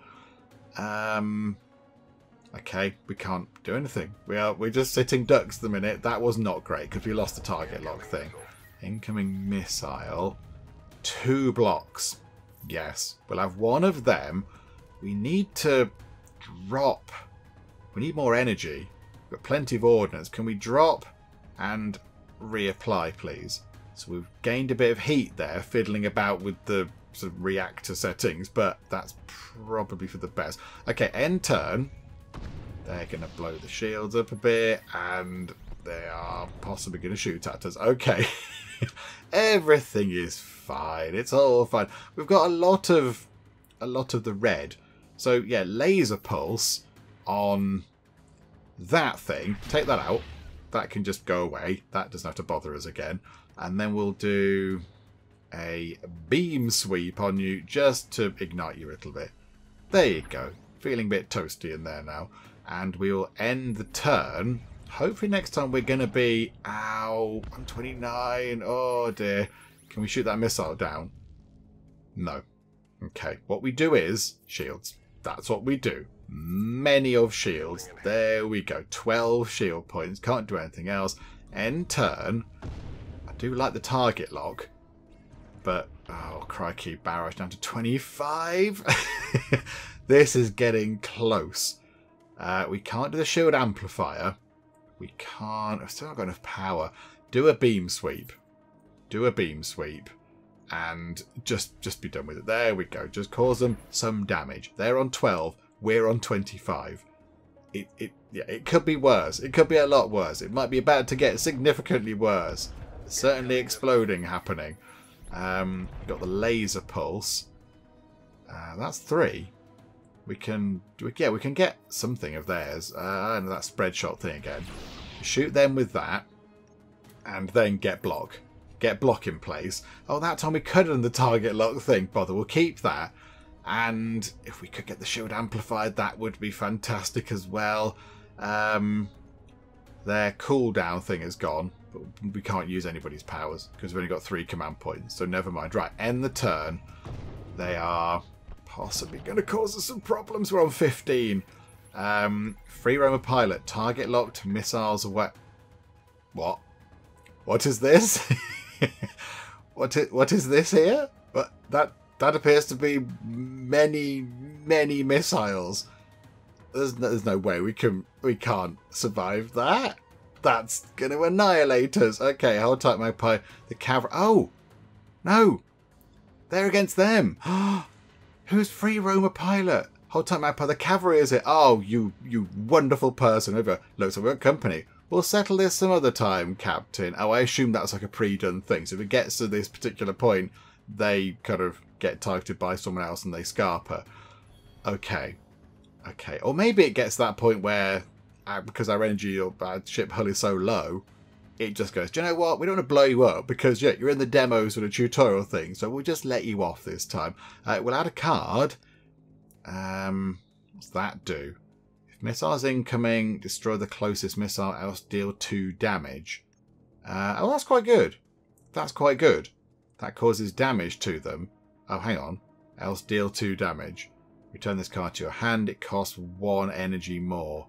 S1: Okay, we can't do anything. We're just sitting ducks at the minute. That was not great because we lost the target lock thing. Incoming missile. 2 blocks. Yes, we'll have one of them. We need to drop. We need more energy. We've got plenty of ordnance. Can we drop and reapply, please? So we've gained a bit of heat there, fiddling about with the sort of reactor settings, but that's probably for the best. Okay, end turn. They're going to blow the shields up a bit, and they are possibly going to shoot at us. Okay. Everything is fine. It's all fine. We've got a lot of the red. So, yeah, laser pulse on that thing. Take that out. That can just go away. That doesn't have to bother us again. And then we'll do a beam sweep on you just to ignite you a little bit. There you go. Feeling a bit toasty in there now. And we will end the turn. Hopefully next time we're going to be... Ow, I'm 29. Oh, dear. Can we shoot that missile down? No. Okay. What we do is shields. That's what we do. Many of shields. There we go. 12 shield points. Can't do anything else. End turn. I do like the target lock. But, oh, crikey. Barrage down to 25. This is getting close. We can't do the shield amplifier. We can't. I've still not got enough power. Do a beam sweep. Do a beam sweep. And just be done with it. There we go. Just cause them some damage. They're on 12. We're on 25. It could be worse. It could be a lot worse. It might be about to get significantly worse. Certainly exploding happening. Got the laser pulse. That's 3. We can get something of theirs. And that spread shot thing again. Shoot them with that. And then get block. Get block in place. Oh, that time we could have done the target lock thing. Bother, we'll keep that. And if we could get the shield amplified, that would be fantastic as well. Their cooldown thing is gone. But we can't use anybody's powers because we've only got 3 command points. So never mind. Right, end the turn. They are possibly going to cause us some problems. We're on 15. Free roamer pilot. Target locked. Missiles away. What? What is this? What is this here? But that appears to be many missiles. There's no way we can't survive that. That's going to annihilate us. Okay, hold tight, Magpie. The cavalry. Oh no, they're against them. Who's free roamer pilot? Hold tight, Magpie. The cavalry is it? Oh, you wonderful person. Over. Looks like we're at company. We'll settle this some other time, Captain. Oh, I assume that's like a pre-done thing. So if it gets to this particular point, they kind of get targeted by someone else and they scarp her. Okay. Okay. Or maybe it gets to that point where, because our energy or ship hull is so low, it just goes, do you know what? We don't want to blow you up because, yeah, you're in the demo sort of tutorial thing. So we'll just let you off this time. We'll add a card. What's that do? Missiles incoming, destroy the closest missile, else deal 2 damage. Oh, that's quite good. That's quite good. That causes damage to them. Oh, hang on. Else deal 2 damage. Return this card to your hand. It costs 1 energy more.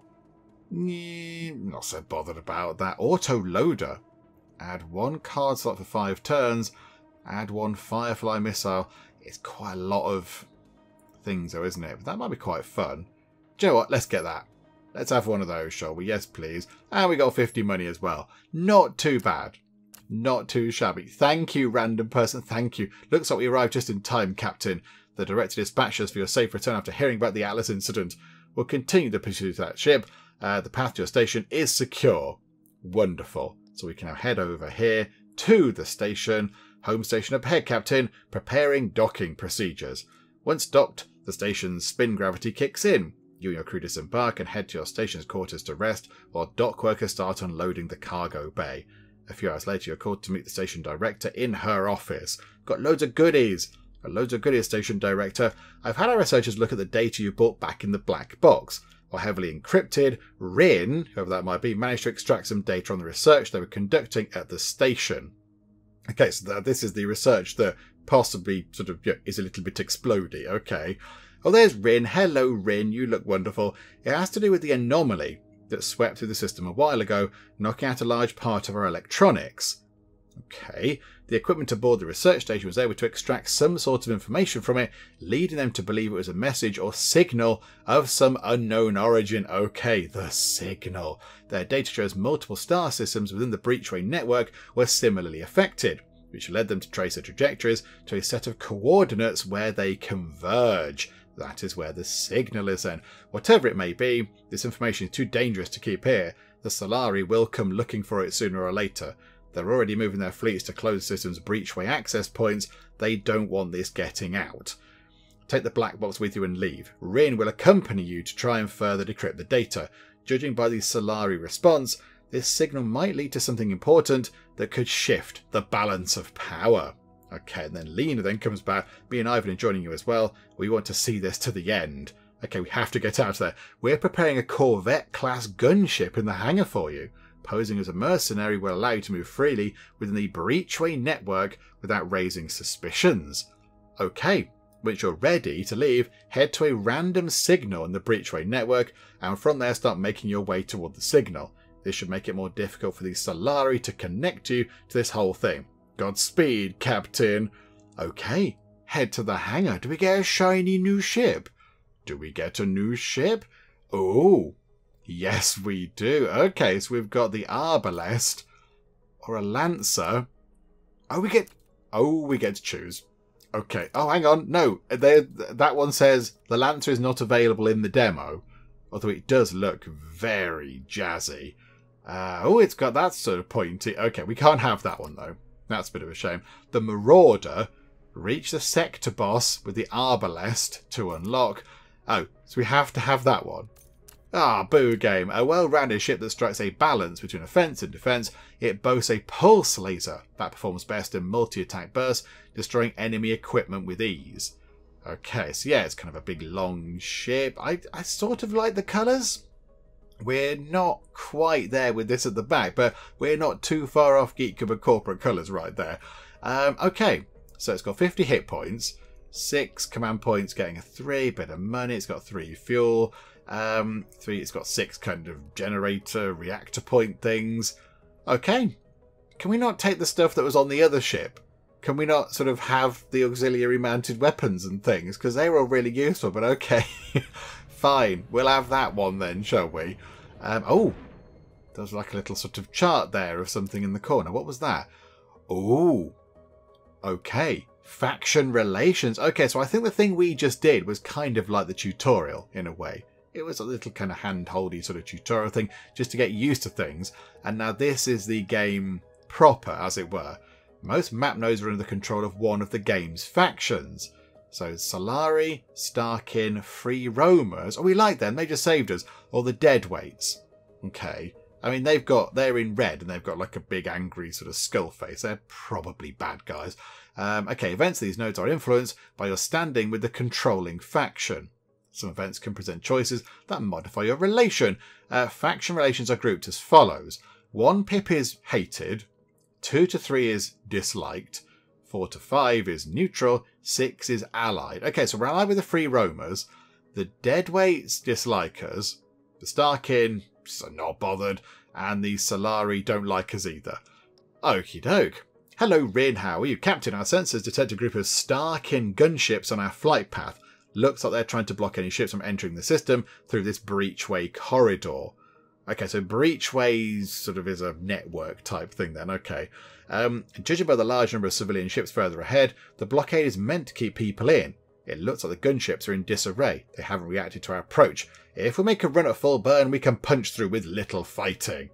S1: Not so bothered about that. Auto loader. Add 1 card slot for 5 turns. Add 1 Firefly missile. It's quite a lot of things though, isn't it? But that might be quite fun. Do you know what? Let's get that. Let's have one of those, shall we? Yes, please. And we got 50 money as well. Not too bad. Not too shabby. Thank you, random person. Thank you. Looks like we arrived just in time, Captain. The director dispatched us for your safe return after hearing about the Atlas incident. We'll continue the pursuit of that ship. The path to your station is secure. Wonderful. So we can now head over here to the station. Home station up ahead, Captain. Preparing docking procedures. Once docked, the station's spin gravity kicks in. You and your crew disembark and head to your station's quarters to rest, while dock workers start unloading the cargo bay. A few hours later, you're called to meet the station director in her office. Got loads of goodies. Loads of goodies, station director. I've had our researchers look at the data you brought back in the black box. While heavily encrypted, Rin, whoever that might be, managed to extract some data on the research they were conducting at the station. Okay, so this is the research that possibly sort of is a little bit explodey. Okay. Oh, there's Rin. Hello, Rin. You look wonderful. It has to do with the anomaly that swept through the system a while ago, knocking out a large part of our electronics. Okay. The equipment aboard the research station was able to extract some sort of information from it, leading them to believe it was a message or signal of some unknown origin. Okay, the signal. Their data shows multiple star systems within the Breachway network were similarly affected, which led them to trace their trajectories to a set of coordinates where they converge. That is where the signal is then. Whatever it may be, this information is too dangerous to keep here. The Solari will come looking for it sooner or later. They're already moving their fleets to close the system's breachway access points. They don't want this getting out. Take the black box with you and leave. Rin will accompany you to try and further decrypt the data. Judging by the Solari response, this signal might lead to something important that could shift the balance of power. Okay, and then Lena then comes back. Me and Ivan are joining you as well. We want to see this to the end. Okay, we have to get out of there. We're preparing a Corvette-class gunship in the hangar for you. Posing as a mercenary will allow you to move freely within the Breachway network without raising suspicions. Okay, once you're ready to leave, head to a random signal in the Breachway network, and from there start making your way toward the signal. This should make it more difficult for the Solari to connect you to this whole thing. Godspeed, Captain. Okay, head to the hangar. Do we get a shiny new ship? Do we get a new ship? Oh, yes we do. Okay, so we've got the Arbalest or a Lancer. Oh, we get to choose. Okay. Oh, hang on. No, that one says the Lancer is not available in the demo, although it does look very jazzy. Oh, it's got that sort of pointy. Okay, we can't have that one though. That's a bit of a shame. The Marauder. Reach the sector boss with the Arbalest to unlock. Oh, so we have to have that one. Ah, boo game. A well-rounded ship that strikes a balance between offence and defence. It boasts a pulse laser that performs best in multi-attack bursts, destroying enemy equipment with ease. Okay, so yeah, it's kind of a big long ship. I sort of like the colours. We're not quite there with this at the back, but we're not too far off Geek Cupboard corporate colours right there. Okay, so it's got 50 hit points, 6 command points, getting a 3, bit of money, it's got 3 fuel, 3, it's got 6 kind of generator, reactor point things. Okay, can we not take the stuff that was on the other ship? Can we not sort of have the auxiliary mounted weapons and things? Because they were all really useful, but okay. Fine, we'll have that one then, shall we? Oh, there's like a little sort of chart there of something in the corner. What was that? Oh, okay. Faction relations. Okay, so I think the thing we just did was kind of like the tutorial in a way. It was a little kind of hand-holdy sort of tutorial thing just to get used to things. And now this is the game proper, as it were. Most map nodes are under the control of one of the game's factions. So Solari, Starkin, Free Roamers. Oh, we like them. They just saved us. Or the Deadweights. Okay. I mean, they're in red and they've got like a big angry sort of skull face. They're probably bad guys. Okay, events of these nodes are influenced by your standing with the controlling faction. Some events can present choices that modify your relation. Faction relations are grouped as follows. 1 pip is hated. 2 to 3 is disliked. 4 to 5 is neutral. 6 is allied. Okay, so we're allied with the Free Roamers. The Deadweights dislike us. The Starkin are not bothered. And the Solari don't like us either. Okie doke. Hello, Rin. How are you? Captain, our sensors detect a group of Starkin gunships on our flight path. Looks like they're trying to block any ships from entering the system through this Breachway corridor. Okay, so Breachway sort of is a network type thing then, okay. Judging by the large number of civilian ships further ahead, the blockade is meant to keep people in. It looks like the gunships are in disarray. They haven't reacted to our approach. If we make a run at full burn, we can punch through with little fighting.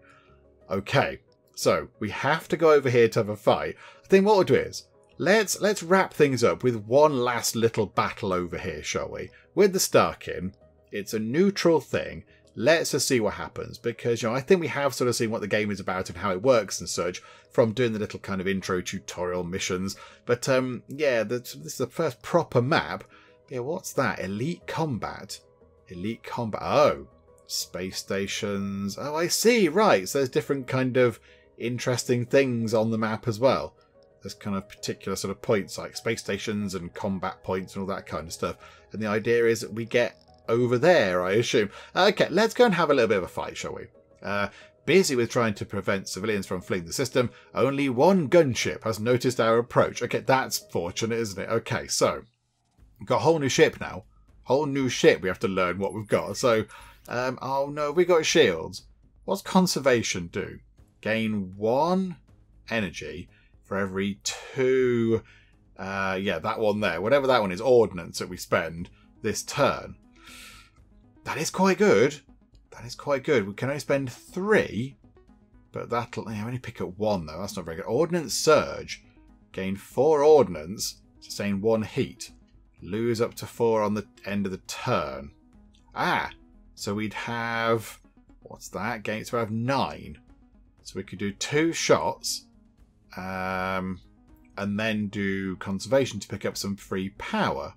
S1: Okay, so we have to go over here to have a fight. I think what we'll do is, let's wrap things up with one last little battle over here, shall we? With the Starkin, it's a neutral thing. Let's just see what happens, because, you know, I think we have sort of seen what the game is about and how it works and such from doing the little kind of intro tutorial missions. But, yeah, this is the first proper map. Yeah, what's that? Elite Combat. Elite Combat. Oh, space stations. Oh, I see. Right. So there's different kind of interesting things on the map as well. There's kind of particular sort of points like space stations and combat points and all that kind of stuff. And the idea is that we get over there, I assume. Okay, let's go and have a little bit of a fight, shall we? Busy with trying to prevent civilians from fleeing the system, only one gunship has noticed our approach. Okay, that's fortunate, isn't it? Okay, so we've got a whole new ship now. Whole new ship. We have to learn what we've got. So, oh no, we got shields. What's conservation do? Gain 1 energy for every 2, yeah, that one there. Whatever that one is, ordnance that we spend this turn. That is quite good. That is quite good. We can only spend 3, but that'll only pick up 1 though. That's not very good. Ordnance surge. Gain 4 ordnance. Sustain 1 heat. Lose up to 4 on the end of the turn. Ah, so we'd have, what's that? Gain, so we have 9. So we could do 2 shots, and then do conservation to pick up some free power.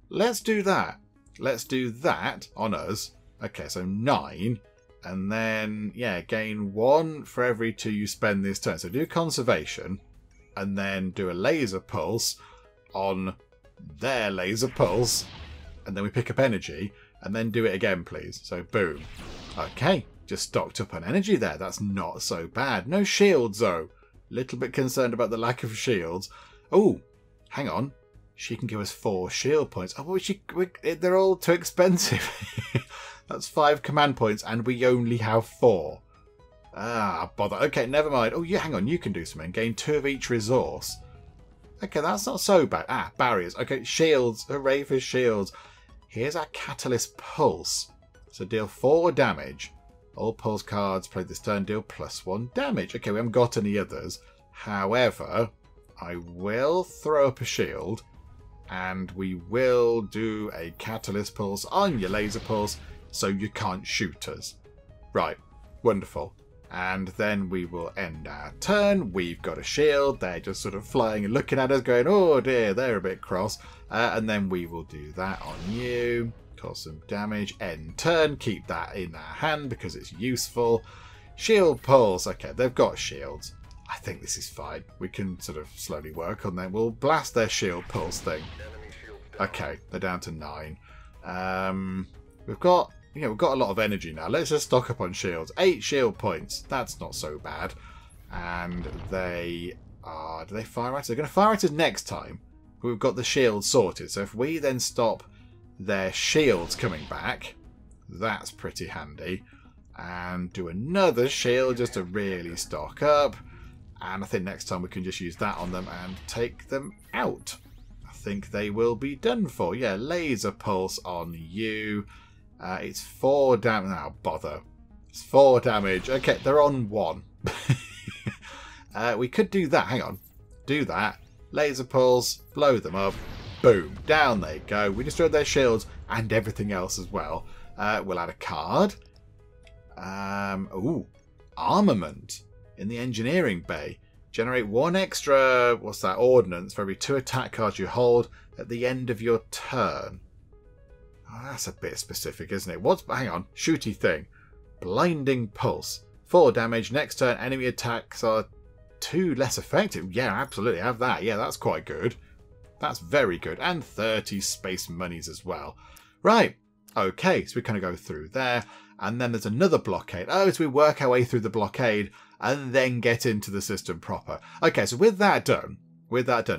S1: Let's do that. Let's do that on us. Okay, so 9. And then, yeah, gain 1 for every 2 you spend this turn. So do conservation, and then do a laser pulse on their laser pulse. And then we pick up energy, and then do it again, please. So boom. Okay, just stocked up on energy there. That's not so bad. No shields, though. Little bit concerned about the lack of shields. Oh, hang on. She can give us 4 shield points. Oh, they're all too expensive. That's 5 command points, and we only have 4. Ah, bother. Okay, never mind. Oh, yeah, hang on. You can do something. Gain 2 of each resource. Okay, that's not so bad. Ah, barriers. Okay, shields. Hooray for shields. Here's our Catalyst Pulse. So deal 4 damage. All pulse cards played this turn deal +1 damage. Okay, we haven't got any others. However, I will throw up a shield, and we will do a Catalyst Pulse on your laser pulse so you can't shoot us. Right, wonderful. And then we will end our turn. We've got a shield. They're just sort of flying and looking at us going, oh dear, they're a bit cross. And then we will do that on you. Cause some damage. End turn. Keep that in our hand because it's useful. Shield pulse. Okay, they've got shields. I think this is fine. We can sort of slowly work on them. We'll blast their shield pulse thing. Okay, they're down to 9. We've got a lot of energy now. Let's just stock up on shields. 8 shield points. That's not so bad. And they are... Do they fire at us? They're going to fire at us next time. But we've got the shields sorted. So if we then stop their shields coming back, that's pretty handy. And do another shield just to really stock up. And I think next time we can just use that on them and take them out. I think they will be done for. Yeah, laser pulse on you. It's 4 damage. Now, bother. It's 4 damage. Okay, they're on 1. We could do that. Hang on. Do that. Laser pulse. Blow them up. Boom. Down they go. We destroyed their shields and everything else as well. We'll add a card. Ooh. Armament. In the engineering bay. Generate 1 extra, what's that, ordnance for every 2 attack cards you hold at the end of your turn. Oh, that's a bit specific, isn't it? Hang on, shooty thing. Blinding pulse. 4 damage. Next turn, enemy attacks are 2 less effective. Yeah, absolutely, have that. Yeah, that's quite good. That's very good. And 30 space monies as well. Right, okay, so we kind of go through there. And then there's another blockade. Oh, so we work our way through the blockade and then get into the system proper. Okay, so with that done,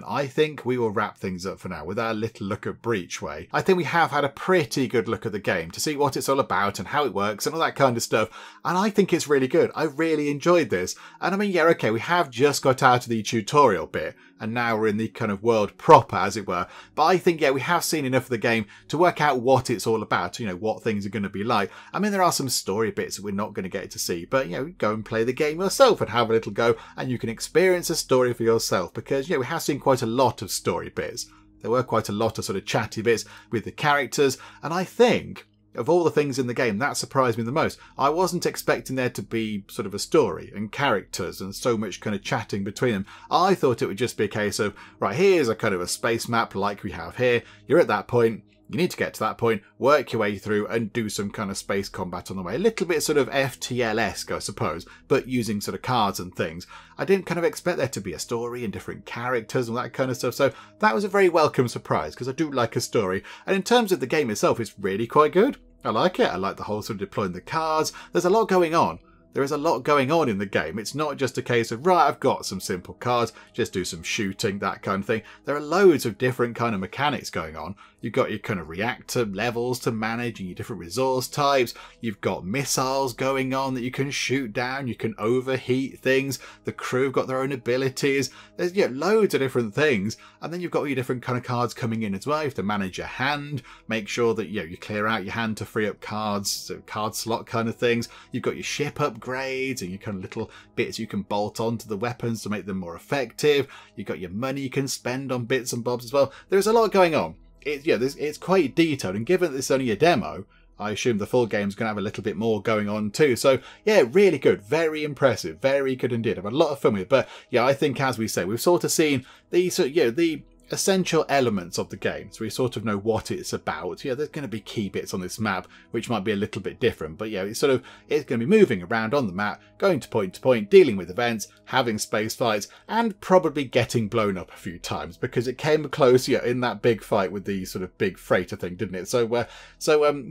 S1: I think we will wrap things up for now with our little look at Breachway. I think we have had a pretty good look at the game to see what it's all about and how it works and all that kind of stuff. And I think it's really good. I really enjoyed this. And I mean, yeah, okay, we have just got out of the tutorial bit and now we're in the kind of world proper, as it were. But I think, yeah, we have seen enough of the game to work out what it's all about, you know, what things are going to be like. I mean, there are some story bits that we're not going to get to see, but, you know, go and play the game yourself and have a little go and you can experience a story for yourself because, you know, we have seen quite a lot of story bits. There were quite a lot of sort of chatty bits with the characters, and I think of all the things in the game, that surprised me the most. I wasn't expecting there to be sort of a story and characters and so much kind of chatting between them. I thought it would just be a case of, right, here's a kind of a space map like we have here. You're at that point. You need to get to that point, work your way through and do some kind of space combat on the way. A little bit sort of FTL-esque, I suppose, but using sort of cards and things. I didn't kind of expect there to be a story and different characters and that kind of stuff, so that was a very welcome surprise because I do like a story. And in terms of the game itself, it's really quite good. I like it. I like the whole sort of deploying the cards. There's a lot going on. There is a lot going on in the game. It's not just a case of, right, I've got some simple cards, just do some shooting, that kind of thing. There are loads of different kind of mechanics going on. You've got your kind of reactor levels to manage and your different resource types. You've got missiles going on that you can shoot down. You can overheat things. The crew have got their own abilities. There's loads of different things. And then you've got all your different kind of cards coming in as well. You have to manage your hand, make sure that you clear out your hand to free up cards, so card slot kind of things. You've got your ship upgrades and your kind of little bits you can bolt onto the weapons to make them more effective. You've got your money you can spend on bits and bobs as well. There's a lot going on. It's quite detailed, and given that it's only a demo, I assume the full game's going to have a little bit more going on too. So yeah, really good, very impressive, very good indeed. I've had a lot of fun with it, but yeah, I think as we say, we've sort of seen the essential elements of the game, so we sort of know what it's about. Yeah, there's going to be key bits on this map which might be a little bit different, but yeah, it's going to be moving around on the map, going to point, dealing with events, having space fights, and probably getting blown up a few times because it came close in that big fight with the sort of big freighter thing, didn't it? So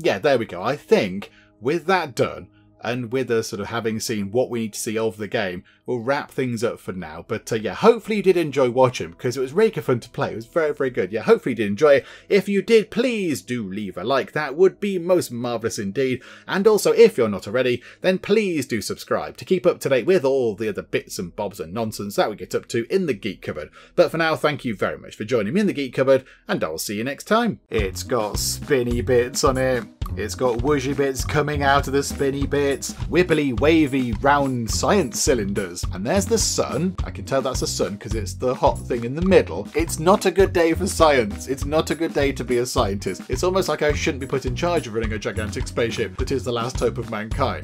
S1: yeah, there we go. I think with that done, and with us sort of having seen what we need to see of the game, we'll wrap things up for now. But yeah, hopefully you did enjoy watching because it was really good fun to play. It was very, very good. Yeah, hopefully you did enjoy it. If you did, please do leave a like. That would be most marvellous indeed. And also, if you're not already, then please do subscribe to keep up to date with all the other bits and bobs and nonsense that we get up to in the Geek Cupboard. But for now, thank you very much for joining me in the Geek Cupboard, and I'll see you next time. It's got spinny bits on it. It's got whooshy bits coming out of the spinny bits, wibbly, wavy, round science cylinders. And there's the sun. I can tell that's the sun because it's the hot thing in the middle. It's not a good day for science. It's not a good day to be a scientist. It's almost like I shouldn't be put in charge of running a gigantic spaceship that is the last hope of mankind.